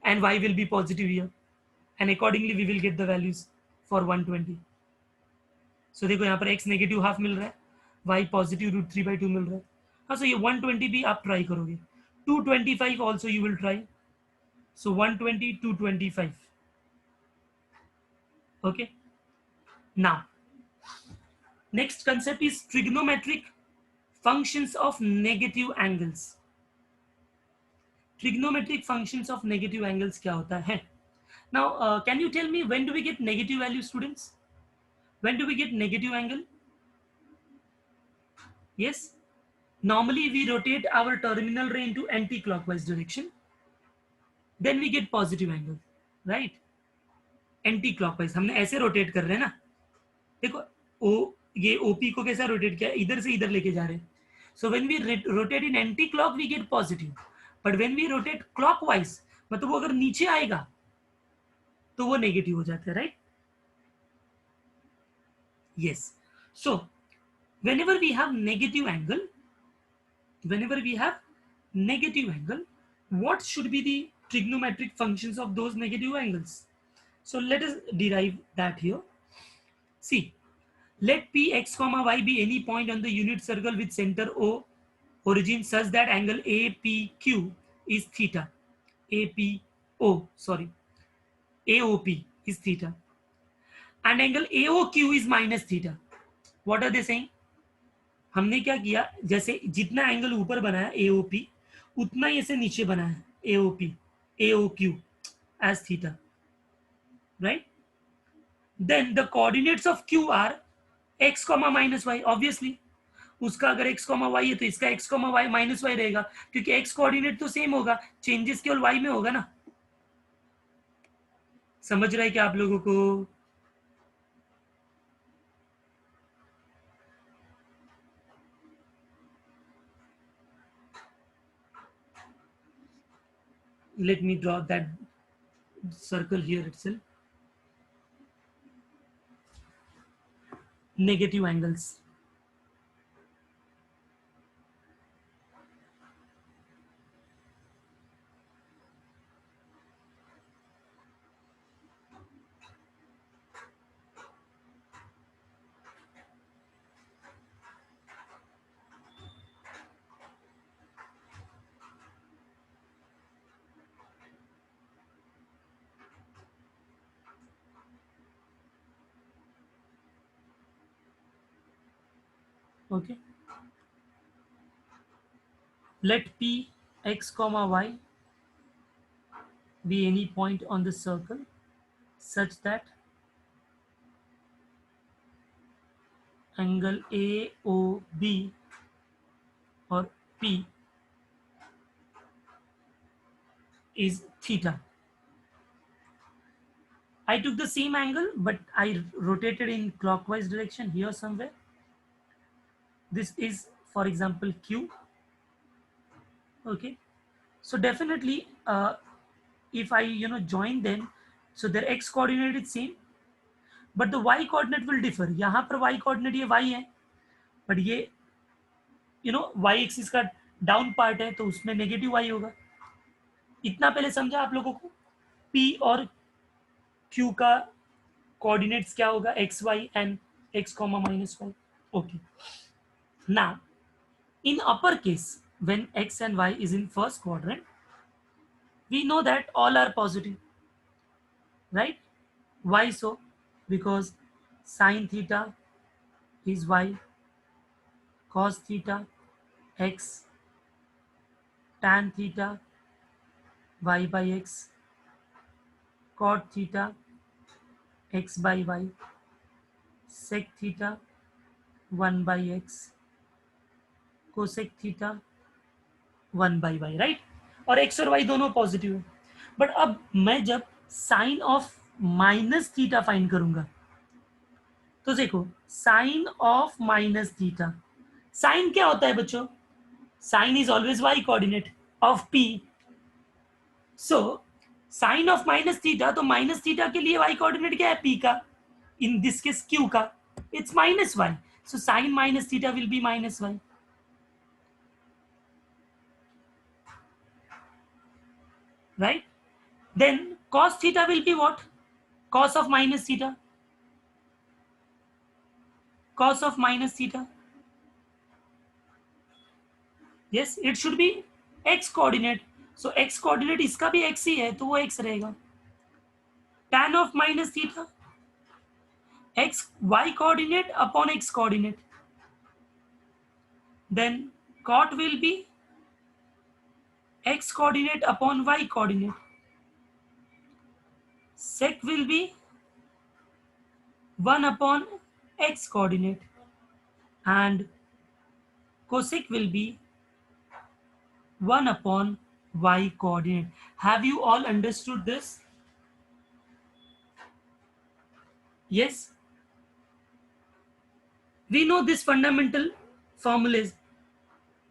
and y will be positive here, and accordingly we will get the values for 120. So देखो यहाँ पर x नेगेटिव हाफ मिल रहा है, y पॉजिटिव √3/2 मिल रहा है. हाँ, सो ये 120 भी आप ट्राई करोगे. 225 also you will try. So 120, 225. Okay, now next concept is trigonometric functions of negative angles. Trigonometric functions of negative angles क्या होता है? Now can you tell me when do we get negative value, students? When do we get negative angle? Yes, normally we rotate our terminal ray into anti-clockwise direction, then we get positive angle, right? Anti-clockwise हमने ऐसे rotate कर रहे हैं ना. देखो ये OP को कैसा रोटेट किया, इधर से इधर लेके जा रहे हैं. So when we rotate in anti clock we get positive, but when we rotate clockwise, मतलब वो अगर नीचे आएगा तो वो नेगेटिव हो जाता है, right? Yes. So whenever we have negative angle, what should be the trigonometric functions of those negative angles? So let us derive that here. See, let p x comma y be any point on the unit circle with center O origin such that angle APQ is theta. AOP is theta. And angle AOQ is minus theta. What are they saying? हमने क्या किया, जैसे जितना angle ऊपर बनाया AOP, उतना ही ऐसे नीचे बनाया AOQ as theta, right? Then the coordinates of Q are x comma minus y. Obviously उसका अगर x comma y है तो इसका x comma y minus y रहेगा, क्योंकि x कोऑर्डिनेट तो सेम होगा, चेंजेस केवल y में होगा ना. समझ रहा है क्या आप लोगों को? Let me draw that circle here itself. Negative angles. Okay, let p x comma y be any point on the circle such that angle AOB or P is theta. I took the same angle but I rotated in clockwise direction here somewhere. This is, for example, Q. Okay, so definitely if I join them, so their x coordinate is same but the y coordinate will differ. यहाँ पर y coordinate ये y है, but ये Y axis का down part है तो उसमें negative Y होगा। इतना पहले समझा आप लोगों को। पी और क्यू का कोऑर्डिनेट्स क्या होगा, x y and x comma minus y. Okay, now in upper case when x and y is in first quadrant, we know that all are positive, right? Why so? Because sine theta is y, cos theta x, tan theta y by x, cot theta x by y, sec theta 1 by x, cosec theta 1 by y, right? और x और y दोनों positive है। But अब मैं जब sine of minus theta find करूंगा तो देखो, sine of minus theta, sine क्या होता है बच्चों? Sine is always y coordinate of P. So sine of minus theta, तो माइनस थीटा के लिए वाई कोऑर्डिनेट क्या है? पी का, इन दिस केस क्यू का, it's minus y. So sine minus theta will B minus y, right? Then cos theta will be what? Cos of minus theta. Cos of minus theta. Yes, it should be x coordinate. So x coordinate इसका भी x ही है तो वो x रहेगा. Tan of minus theta, x y coordinate upon x coordinate. Then cot will be x coordinate upon y coordinate. Sec will be 1 upon x coordinate, and cosec will be 1 upon y coordinate. Have you all understood this? Yes. We know this fundamental formulas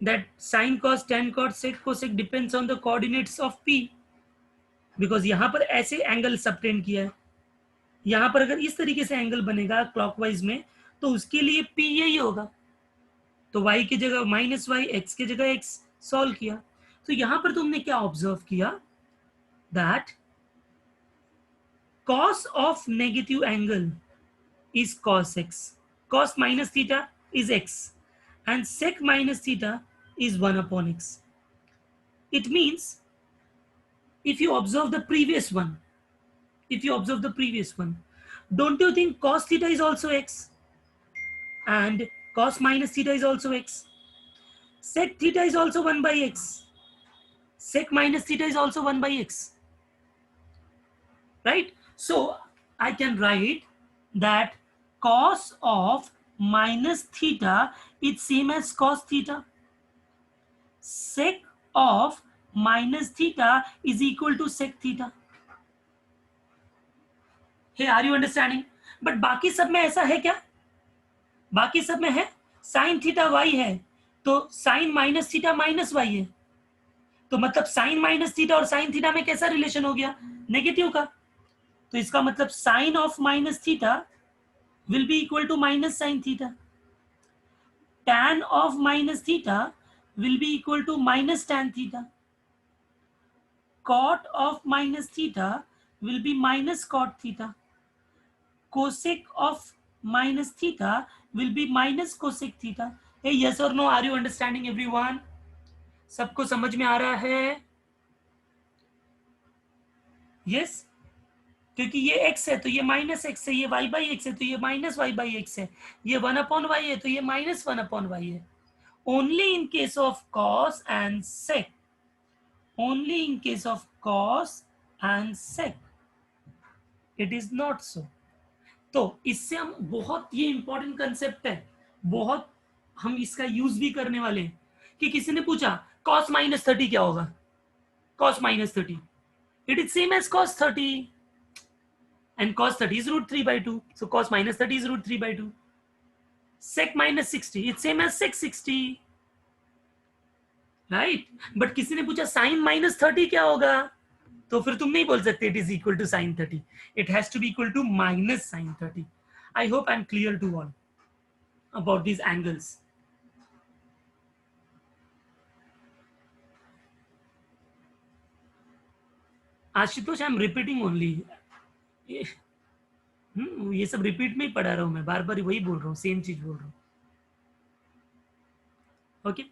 that sine, cos, tan, cot, sec, cosec depends on the coordinates of p. Because यहाँ पर ऐसे angle subtend किया है, यहाँ पर अगर इस तरीके से एंगल बनेगा क्लॉकवाइज में तो उसके लिए p यही होगा। तो y की जगह माइनस वाई, x की जगह x सॉल्व किया। तो यहाँ पर तुमने क्या ऑब्जर्व किया? That cos of negative angle is cos x, cos minus theta is x, and sec minus theta is 1 upon x. It means if you observe the previous one, don't you think cos theta is also x and cos minus theta is also x? Sec theta is also 1 by x, sec minus theta is also 1 by x, right? So I can write that cos of minus theta is same as cos theta. Sec of minus theta is equal to sec theta. Hey, are you understanding? But बाकी सब में ऐसा है क्या? बाकी सब में है साइन थीटा वाई है तो sine minus theta minus y है, तो मतलब साइन माइनस थीटा और साइन थीटा में कैसा रिलेशन हो गया? नेगेटिव का। तो इसका मतलब sine of minus theta will be equal to minus sin theta. Tan of minus theta will be equal to minus tan theta. Cot of minus theta will be minus cot theta. Cosec of minus theta will be minus cosec theta. Hey, yes or no? Are you understanding everyone? सबको समझ में आ रहा है? Yes? क्योंकि ये x है तो ये माइनस x है, ये y बाई एक्स है तो ये माइनस y बाई एक्स है, ये 1 अपॉन y है तो ये माइनस 1 अपॉन y है। Only in case of cos and sec, only in case of cos and sec it is not so. तो इससे हम बहुत, ये इंपॉर्टेंट कंसेप्ट है, बहुत हम इसका यूज भी करने वाले हैं। कि किसी ने पूछा cos माइनस 30 क्या होगा? cos minus 30 it is same as cos 30 and cos 30 is root 3 by 2. So cos minus 30 is root 3 by 2. Sec minus 60, it's same as sec 60. Right? But किसी ने पूछा sin minus 30 क्या होगा? तो फिर तुम नहीं बोल सकते it is equal to sin 30. It has to be equal to minus sin 30. I hope I'm clear to all. about these angles. Ashutosh, I am repeating only. ये सब रिपीट में ही पढ़ा रहा हूँ मैं, बार बार वही बोल रहा हूँ, सेम चीज बोल रहा हूँ. ओके,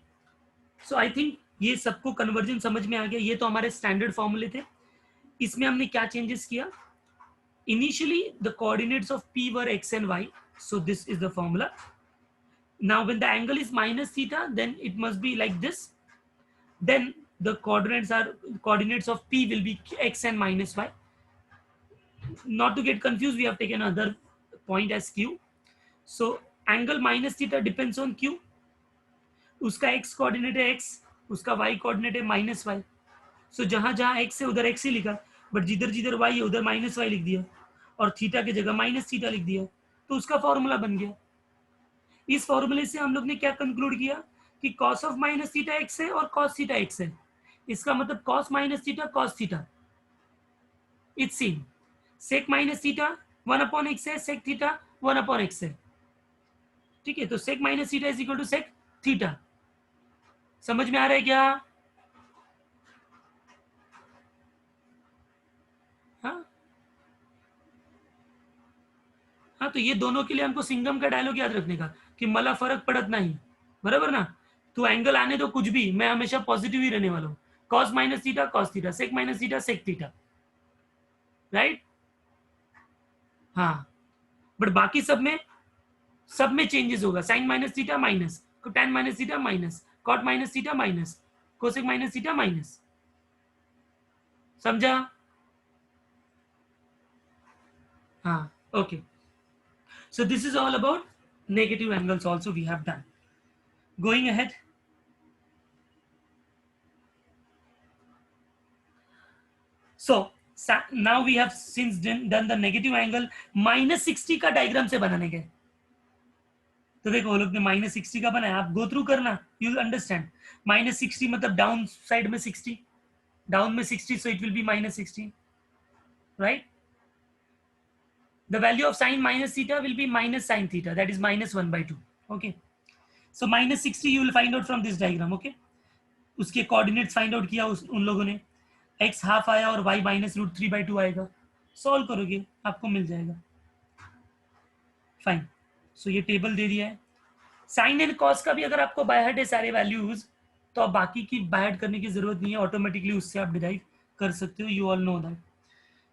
सो आई थिंक ये सबको कन्वर्जन समझ में आ गया. ये तो हमारे स्टैंडर्ड फॉर्मूले थे. इसमें हमने क्या चेंजेस किया? Initially the coordinates of p were x and y, so this is the formula. Now when the angle is minus theta, then it must be like this. Then the coordinates of p will be x and minus y. Not to get confused, we have taken another point as q. So angle minus theta depends on q. उसका x coordinate है x, उसका y coordinate है minus y. सो जहां जहां x है उधर x ही लिखा, but जिधर जिधर y है उधर माइनस y लिख दिया, और थीटा की जगह माइनस थीटा लिख दिया, तो उसका फॉर्मूला बन गया. इस फॉर्मूले से हम लोग ने क्या कंक्लूड किया कि cos of minus theta x है और cos थीटा x है. इसका मतलब cos minus theta cos theta, it's same. sec minus theta 1/x है, sec थीटा 1/x है. ठीक है, तो sec minus theta is equal to sec theta. समझ में आ रहा है क्या? हाँ हाँ, तो ये दोनों के लिए हमको सिंगम का डायलॉग याद रखने का कि मला फरक पड़त नहीं. बराबर ना? तो एंगल आने तो कुछ भी, मैं हमेशा पॉजिटिव ही रहने वाला हूँ. cos minus theta cos theta, sec minus theta sec theta, right? हाँ, बट बाकी सब में चेंजेस होगा. Sine minus theta minus, tan minus theta minus, cot minus theta minus, cosec minus theta minus. समझा? हाँ, okay. So this is all about negative angles also we have done. Going ahead. So now we have since done the negative angle. -60 का diagram से बनाने के, तो देखो वो लोग ने -60 का बनाया, आप गो थ्रू करना, यू अंडरस्टैंड. -60 मतलब डाउन साइड में 60, डाउन में 60, so it will be -60, right? The value of sin minus theta will be minus sin theta, that is -1/2. Okay, so -60 you will find out from this diagram. Okay, उसके coordinates find out किया उन लोगों ने. x half आया और y -√3/2 आएगा. Solve करोगे आपको मिल जाएगा. फाइन. सो ये टेबल दे दिया है. साइन एंड कॉस का भी अगर आपको बाय हार्ट है सारे वैल्यूज, तो आप बाकी की बाय हार्ट करने की जरूरत नहीं है, ऑटोमेटिकली उससे आप डिराइव कर सकते हो. You all know that.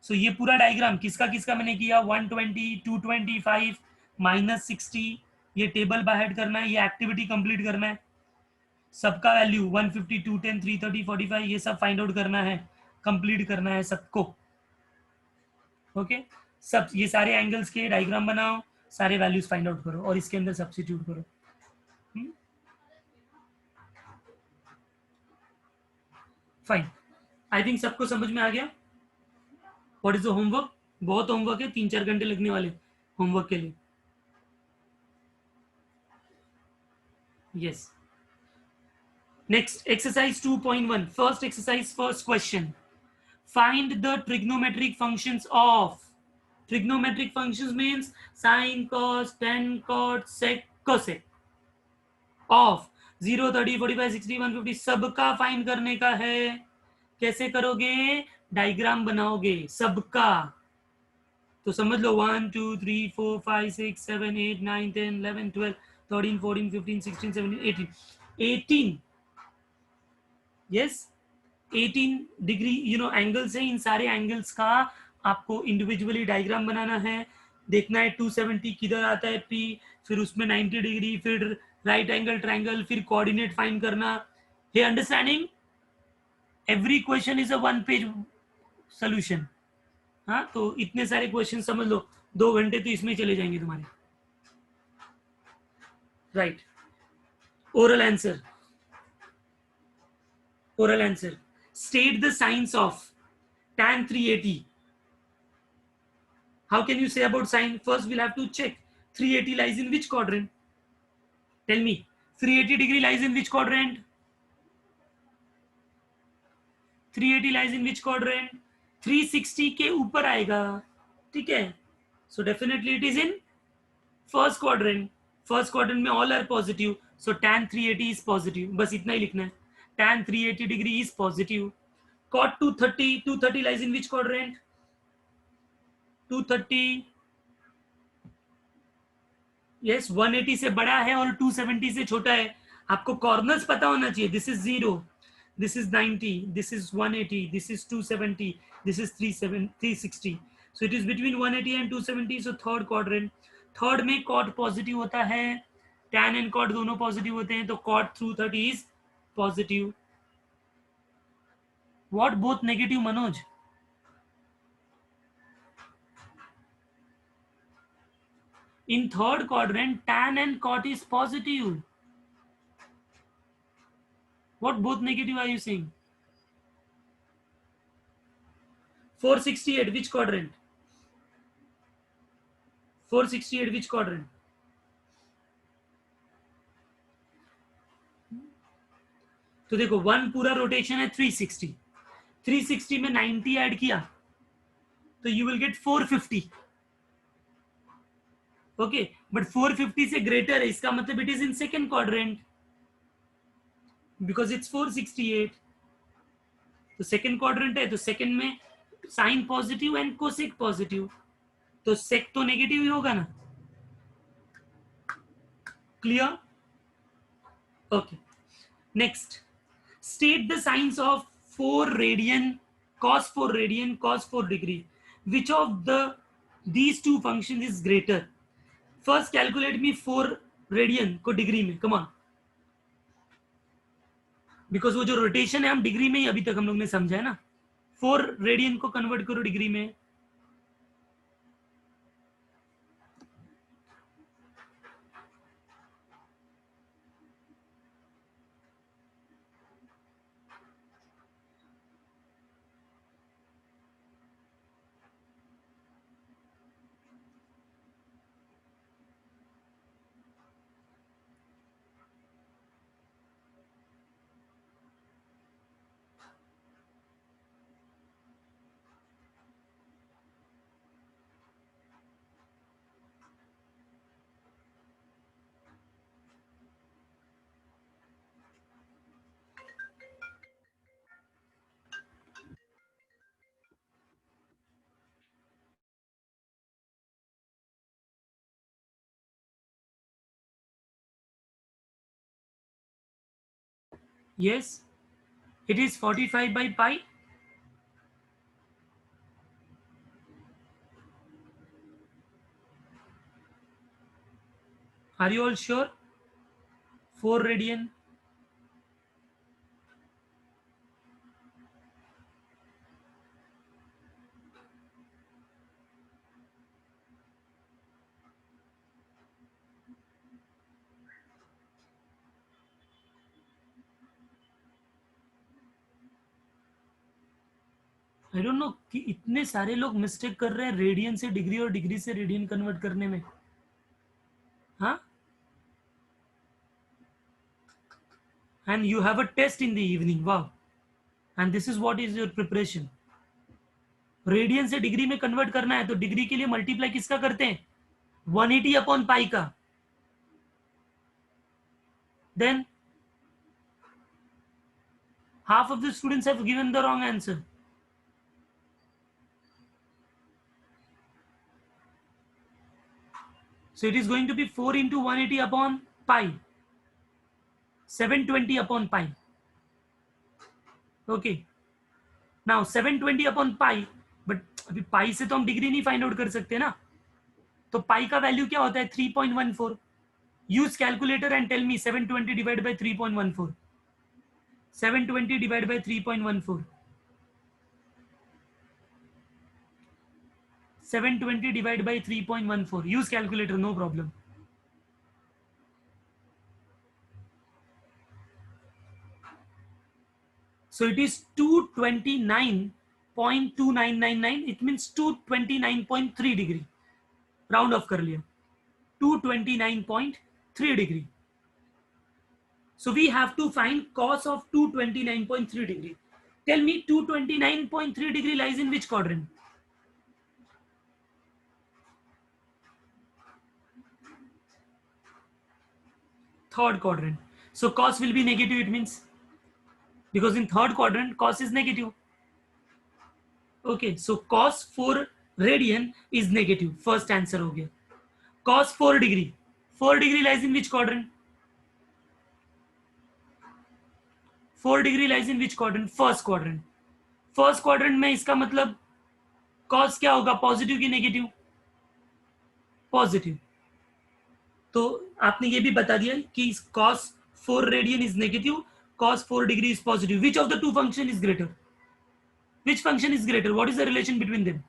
So ये पूरा डायग्राम किसका किसका मैंने किया, 120, 225, -60, ये टेबल बाय हार्ट करना है, ये एक्टिविटी कंप्लीट करना है. सबका वैल्यू 150, 210, 330, 45 ये सब फाइंड आउट करना है, कंप्लीट करना है सबको. ओके, सब ये सारे एंगल्स के डायग्राम बनाओ, सारे वैल्यूज फाइंड आउट करो और इसके अंदर सब्स्टिट्यूट करो. फाइन, आई थिंक सबको समझ में आ गया. What is the homework? बहुत होमवर्क है, 3-4 घंटे लगने वाले होमवर्क के लिए. Yes. Next exercise 2.1, first exercise, first question. Find the trigonometric functions of. Trigonometric functions means sine, cos, tan, cot, sec, cosec. Of 0, 30, 45, 60, 150 सबका फाइंड करने का है. कैसे करोगे? डायग्राम बनाओगे सबका. तो समझ लो 1, 2, 3, 4, 5, 6, 7, 8, 9, 10, 11, 12, 13, 14, 15, 16, 17, 18. यस, 18 डिग्री एंगल्स है. इन सारे एंगल्स का आपको इंडिविजुअली डायग्राम बनाना है. देखना है 270 किधर आता है P, फिर उसमें 90 डिग्री, फिर राइट एंगल ट्रायंगल, फिर कोऑर्डिनेट फाइंड करना. Hey understanding? Every question is a 1 page solution. हाँ, तो इतने सारे क्वेश्चन समझ लो, 2 घंटे तो इसमें चले जाएंगे तुम्हारे. Right. Oral answer. Oral answer. State the signs of tan 380. How can you say about sine? First we'll have to check 380 lies in which quadrant. Tell me, 380 degree lies in which quadrant? 380 lies in which quadrant? 360 के ऊपर आएगा. ठीक है, so definitely it is in first quadrant. First quadrant में all are positive, so tan 380 is positive, बस इतना ही लिखना है, tan 380 degree is positive. cot 230 lies in which quadrant? 230 yes 180 से बड़ा है और 270 से छोटा है. आपको कॉर्नर्स पता होना चाहिए. This is 0, this is 90, this is 180, this is 270, this is 360. So it is between 180 and 270. So third quadrant. Third में कॉट पॉजिटिव होता है, टैन एंड कॉट दोनों पॉजिटिव होते हैं, तो cot 230 is positive. What both negative Manoj? In third quadrant, tan and cot is positive. What both negative are you saying? 468, which quadrant? 468, which quadrant? तो देखो 1 पूरा रोटेशन है 360. 360 में 90 ऐड किया तो you will get 450. Okay, but 450 से greater है, इसका मतलब it is in second quadrant because it's 468. तो सेकेंड क्वाड्रेंट है, तो सेकेंड में sine positive and cosec positive, तो सेक तो नेगेटिव ही होगा ना. Clear? Okay, next. State the signs of 4 radian, cos 4 radian, cos 4 degree. Which of these two functions is greater? First calculate me 4 radian को degree में. Come on. Because वो जो rotation है हम डिग्री में ही अभी तक हम लोग ने समझा है ना. 4 रेडियन को कन्वर्ट करो डिग्री में. Yes, it is 45 by pi. Are you all sure? 4 radian. I don't know कि इतने सारे लोग मिस्टेक कर रहे हैं रेडियन से डिग्री और डिग्री से रेडियन कन्वर्ट करने में. हाँ, and you have a test in the evening. Wow. And this is what is your preparation. Radian से डिग्री में कन्वर्ट करना है तो डिग्री के लिए मल्टीप्लाई किसका करते हैं? 180 अपॉन पाई का. Then half of the students have given the wrong answer. So it is going to be 4 into 180 upon pi. 720 upon pi. Okay. Now 720 upon pi. But अभी पाई से तो हम डिग्री नहीं फाइंड आउट कर सकते ना. तो पाई का वैल्यू क्या होता है? 3.14. Use calculator and tell me 720 divide by 3.14. 720 divided by 3.14. 720 divided by 3.14. Use calculator, no problem. So it is 229.2999. It means 229.3 degree. Round off कर लिया. 229.3 degree. So we have to find cos of 229.3 degree. Tell me 229.3 degree lies in which quadrant? third quadrant. So cos will be negative, it means, because in third quadrant cos is negative. Okay, so cos 4 radian is negative. First answer हो गया. Cos 4 degree. 4 degree lies in which quadrant? 4 degree lies in which quadrant? First quadrant. First quadrant में इसका मतलब cos क्या होगा? Positive की negative? Positive. तो आपने ये भी बता दिया कि cos 4 radian is negative, cos 4 degree is positive. Which of the two function is greater? Which function is greater? What is the relation between them?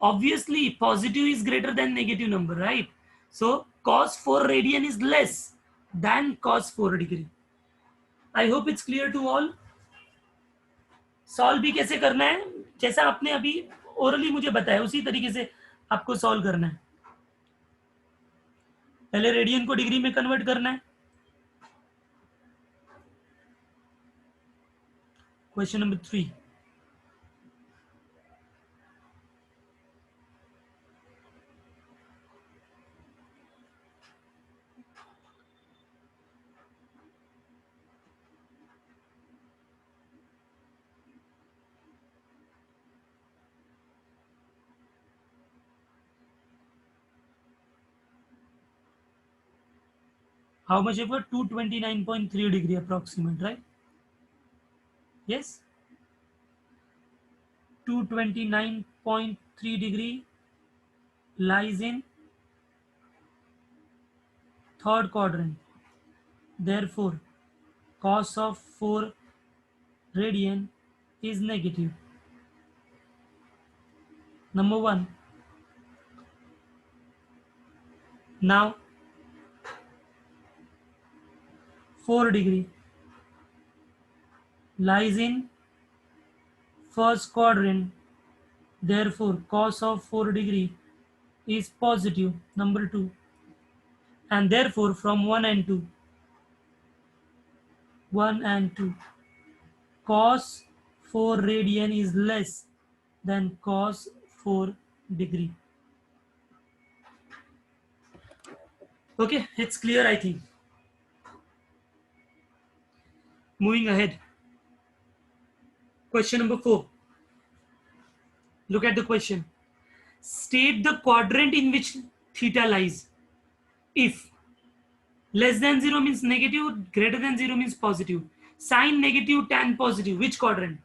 Obviously positive is greater than negative number, right? So cos 4 radian is less than cos 4 degree. I hope it's clear to all. Solve भी कैसे करना है, जैसा आपने अभी orally मुझे बताया उसी तरीके से आपको सॉल्व करना है. पहले रेडियन को डिग्री में कन्वर्ट करना है. Question number 3. How much ever? 229.3 degree approximate, right? Yes. 229.3 degree lies in third quadrant. Therefore, cos of 4 radian is negative. Number 1. Now 4 degree lies in first quadrant. Therefore, cos of 4 degree is positive. Number 2. And therefore, from 1 and 2, cos 4 radian is less than cos 4 degree. Okay, it's clear, I think. Moving ahead. Question number 4. Look at the question. State the quadrant in which theta lies. If less than 0 means negative, greater than 0 means positive. Sine negative, tan positive. Which quadrant?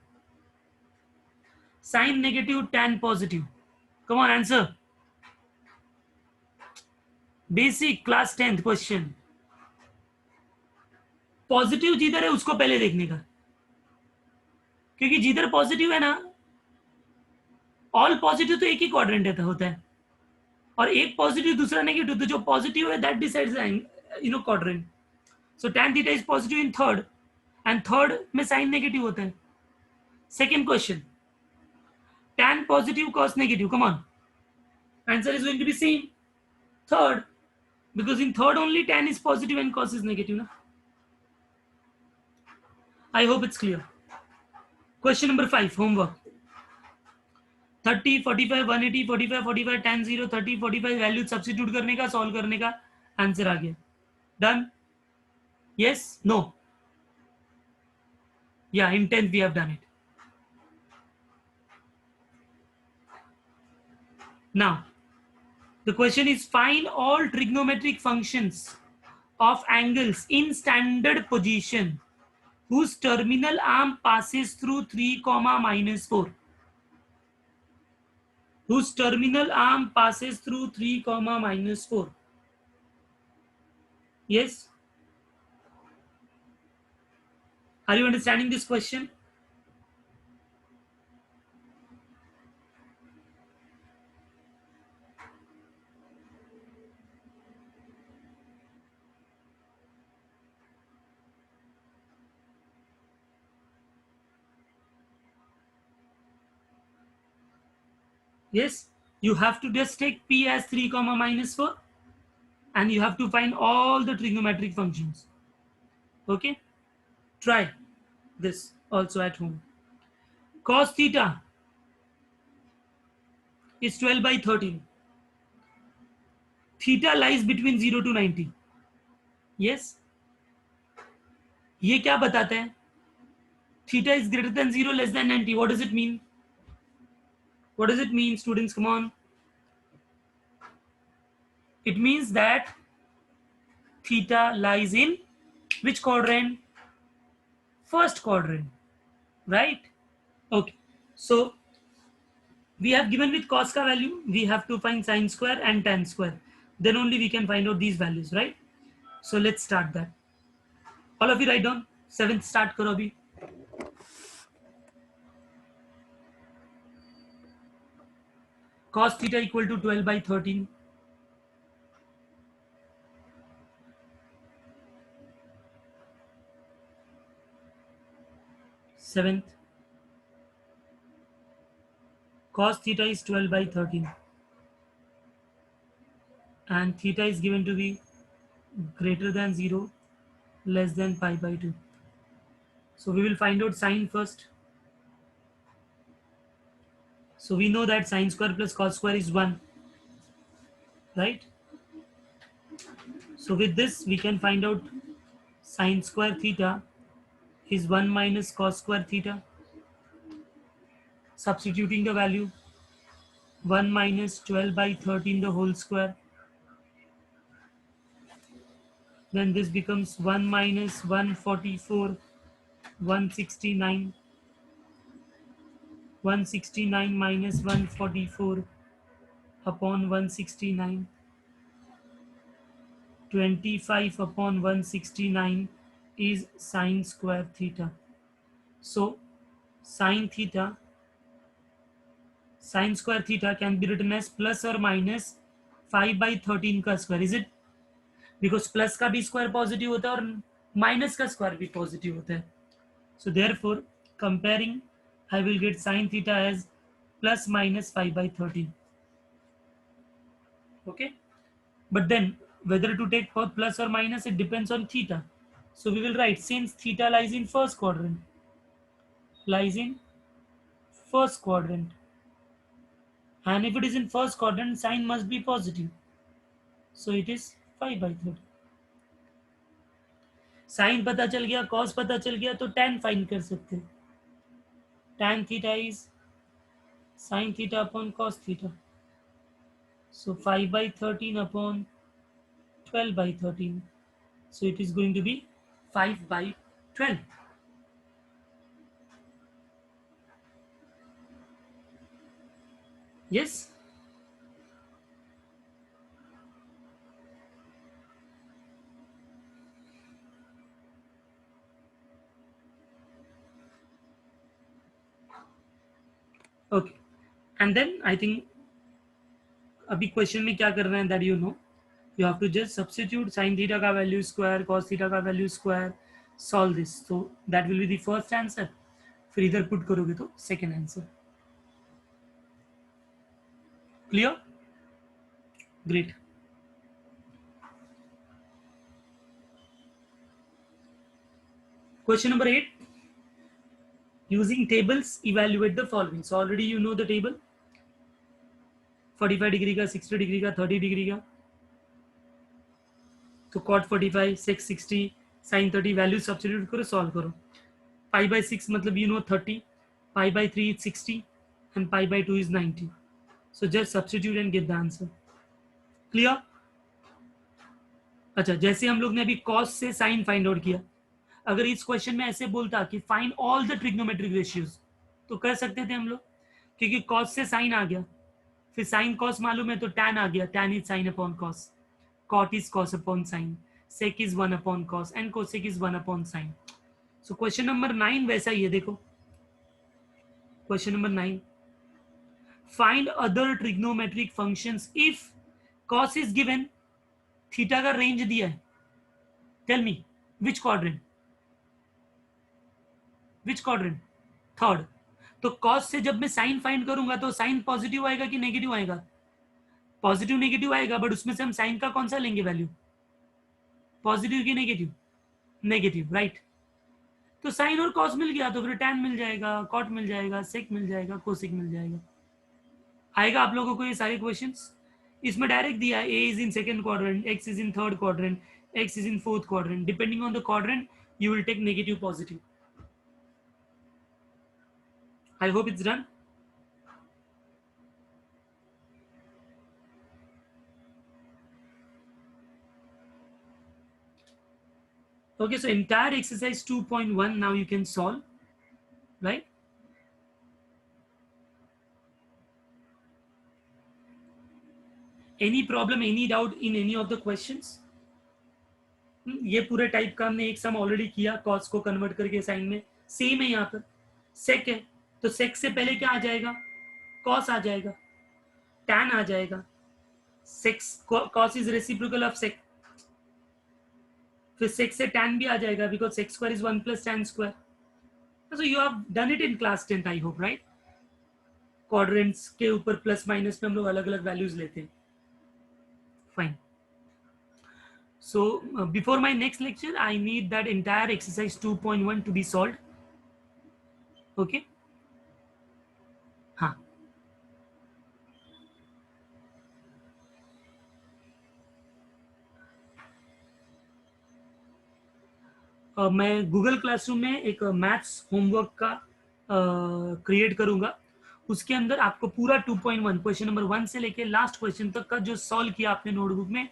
Sine negative, tan positive. Come on, answer. Basic class 10th question. Positive जिधर है उसको पहले देखने का, क्योंकि जिधर positive है ना, ऑल पॉजिटिव तो एक ही क्वाड्रेंट होता है, और एक पॉजिटिव दूसरा नेगेटिव, तो जो पॉजिटिव है that decides quadrant. So tan theta is positive in third, and third में साइन नेगेटिव होता है. Second question, tan positive cos negative. Come on, answer is going to be same third, because in third only tan is positive and cos is negative na? I hope it's clear. Question number 5, homework. 30, 45, 180, 45, 45, tan 0, 30, 45 value substitute करने का, solve करने का, answer आ गया. Done? Yes? No? Yeah, in 10th we have done it. Now the question is, find all trigonometric functions of angles in standard position whose terminal arm passes through 3, -4. Whose terminal arm passes through 3, -4. Yes? Are you understanding this question? Yes, you have to just take P as 3, -4, and you have to find all the trigonometric functions. Okay, try this also at home. Cos theta is 12 by 13. Theta lies between 0 to 90. Yes, ये क्या बताते हैं? Theta is greater than 0 less than 90. What does it mean? What does it mean, students? Come on. It means that theta lies in which quadrant? First quadrant, right? Okay. So we have given with cos ka value, we have to find sine square and tan square. Then only we can find out these values, right? So let's start that. All of you write down. 7th start karo abhi. Cos theta equal to 12 by 13. Seventh, cos theta is 12 by 13 and theta is given to be greater than 0 less than pi by 2. So we will find out sine first. So we know that sine square plus cos square is 1, right? So with this we can find out sine square theta is 1 minus cos square theta. Substituting the value, 1 minus 12 by 13 the whole square. Then this becomes 1 minus 144, 169. 169 minus 144 upon 169. 25 upon 169 is sine square theta. So sine square theta can be written as plus or minus 5 by 13 का square. Is it? Because plus का भी square positive होता है और minus का square भी positive होता है. So therefore comparing I will get sine theta as plus minus 5 by 13. Okay. But then whether to take plus or minus, it depends on theta. So we will write, since theta lies in first quadrant, and if it is in first quadrant, sign must be positive. So it is 5 by 30. Sin पता चल गया, cos पता चल गया, तो tan find कर सकते हैं. Tan theta is sin theta upon cos theta. So 5 by 13 upon 12 by 13. So it is going to be 5 by 12. Yes? Okay. And then I think अभी क्वेश्चन में क्या कर रहे हैं, that you know, you have to just substitute sin theta का value square, cos theta का value square, solve this. So that will be the first answer. फिर इधर पुट करोगे तो second answer. Clear? Great. Question number 8. Using tables, evaluate the following. So already you know the table. 45 degree का, 60 degree का, 30 degree का. तो cot 45, sec 60, sin 30 value substitute करो, solve करो. Pi by 6 मतलब you know 30, pi by 3 is 60 and pi by 2 is 90. So just substitute and get the answer. Clear? अच्छा, जैसे हम लोग ने अभी cos से sin फाइंड आउट किया, अगर इस क्वेश्चन में ऐसे बोलता कि find all the trigonometric ratios, तो कर सकते थे हम लोग, क्योंकि cos से sin आ गया, फिर sin cos मालूम है तो tan आ गया, tan is sin upon cos, cot is cos upon sin, sec is 1 upon cos and cosec is 1 upon sin. So question number 9 वैसा ही है. देखो question number 9, find other trigonometric functions if cos is given, theta का range दिया है. Tell me which quadrant? Third. तो cos से जब मैं साइन फाइंड करूंगा तो साइन पॉजिटिव आएगा कि नेगेटिव आएगा? पॉजिटिव नेगेटिव आएगा, बट उसमें से हम साइन का कौन सा लेंगे वैल्यू? पॉजिटिव की नेगेटिव? Negative, right. तो साइन और cos मिल गया तो फिर tan मिल जाएगा, cot मिल जाएगा, sec मिल जाएगा, cosec मिल जाएगा. आएगा आप लोगों को ये सारे क्वेश्चंस? इसमें डायरेक्ट दिया a is in second quadrant, x is in third quadrant, X is in fourth quadrant. Depending on the quadrant, you will take negative, positive. I hope it's done. Okay, so entire exercise 2.1 now you can solve, right? Any problem, any doubt in any of the questions? ये पूरे type का हमने एक सम already किया, cos को convert करके sign में, same है यहाँ पर सेक है, तो सेक से पहले क्या आ जाएगा, कॉस आ जाएगा, टैन आ जाएगा, sec's cos is reciprocal of sec, फिर सेक से टैन भी आ जाएगा because sec square is 1 plus tan square. So you have done it in class 10 I hope, right? Quadrants के ऊपर प्लस माइनस में हम लोग अलग अलग वैल्यूज लेते हैं। Fine. So before my next lecture, I need that entire exercise 2.1 to be solved. Okay. हाँ, मैं गूगल क्लासरूम में एक मैथ्स होमवर्क का क्रिएट करूंगा। उसके अंदर आपको पूरा 2.1 क्वेश्चन नंबर 1 से लेके लास्ट क्वेश्चन तक का जो सॉल्व किया आपने नोटबुक में,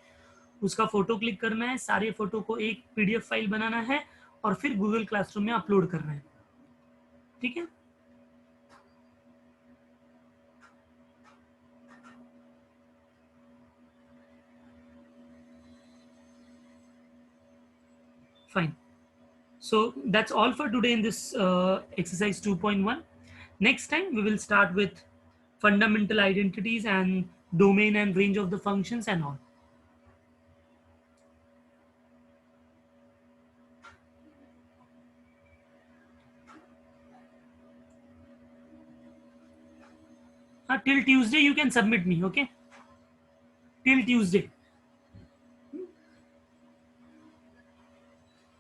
उसका फोटो क्लिक करना है, सारे फोटो को एक पीडीएफ फाइल बनाना है और फिर गूगल क्लासरूम में अपलोड करना है। ठीक है? Fine. So that's all for today in this exercise 2.1. Next time we will start with fundamental identities and domain and range of the functions and all. Till Tuesday you can submit me, okay? Till Tuesday.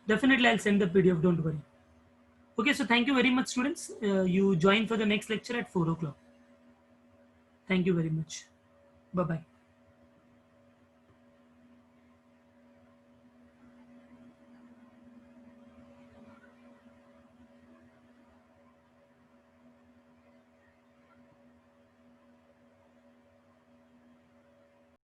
Definitely I'll send the PDF, don't worry. Okay, so thank you very much students. You join for the next lecture at 4 o'clock. Thank you very much. Bye-bye.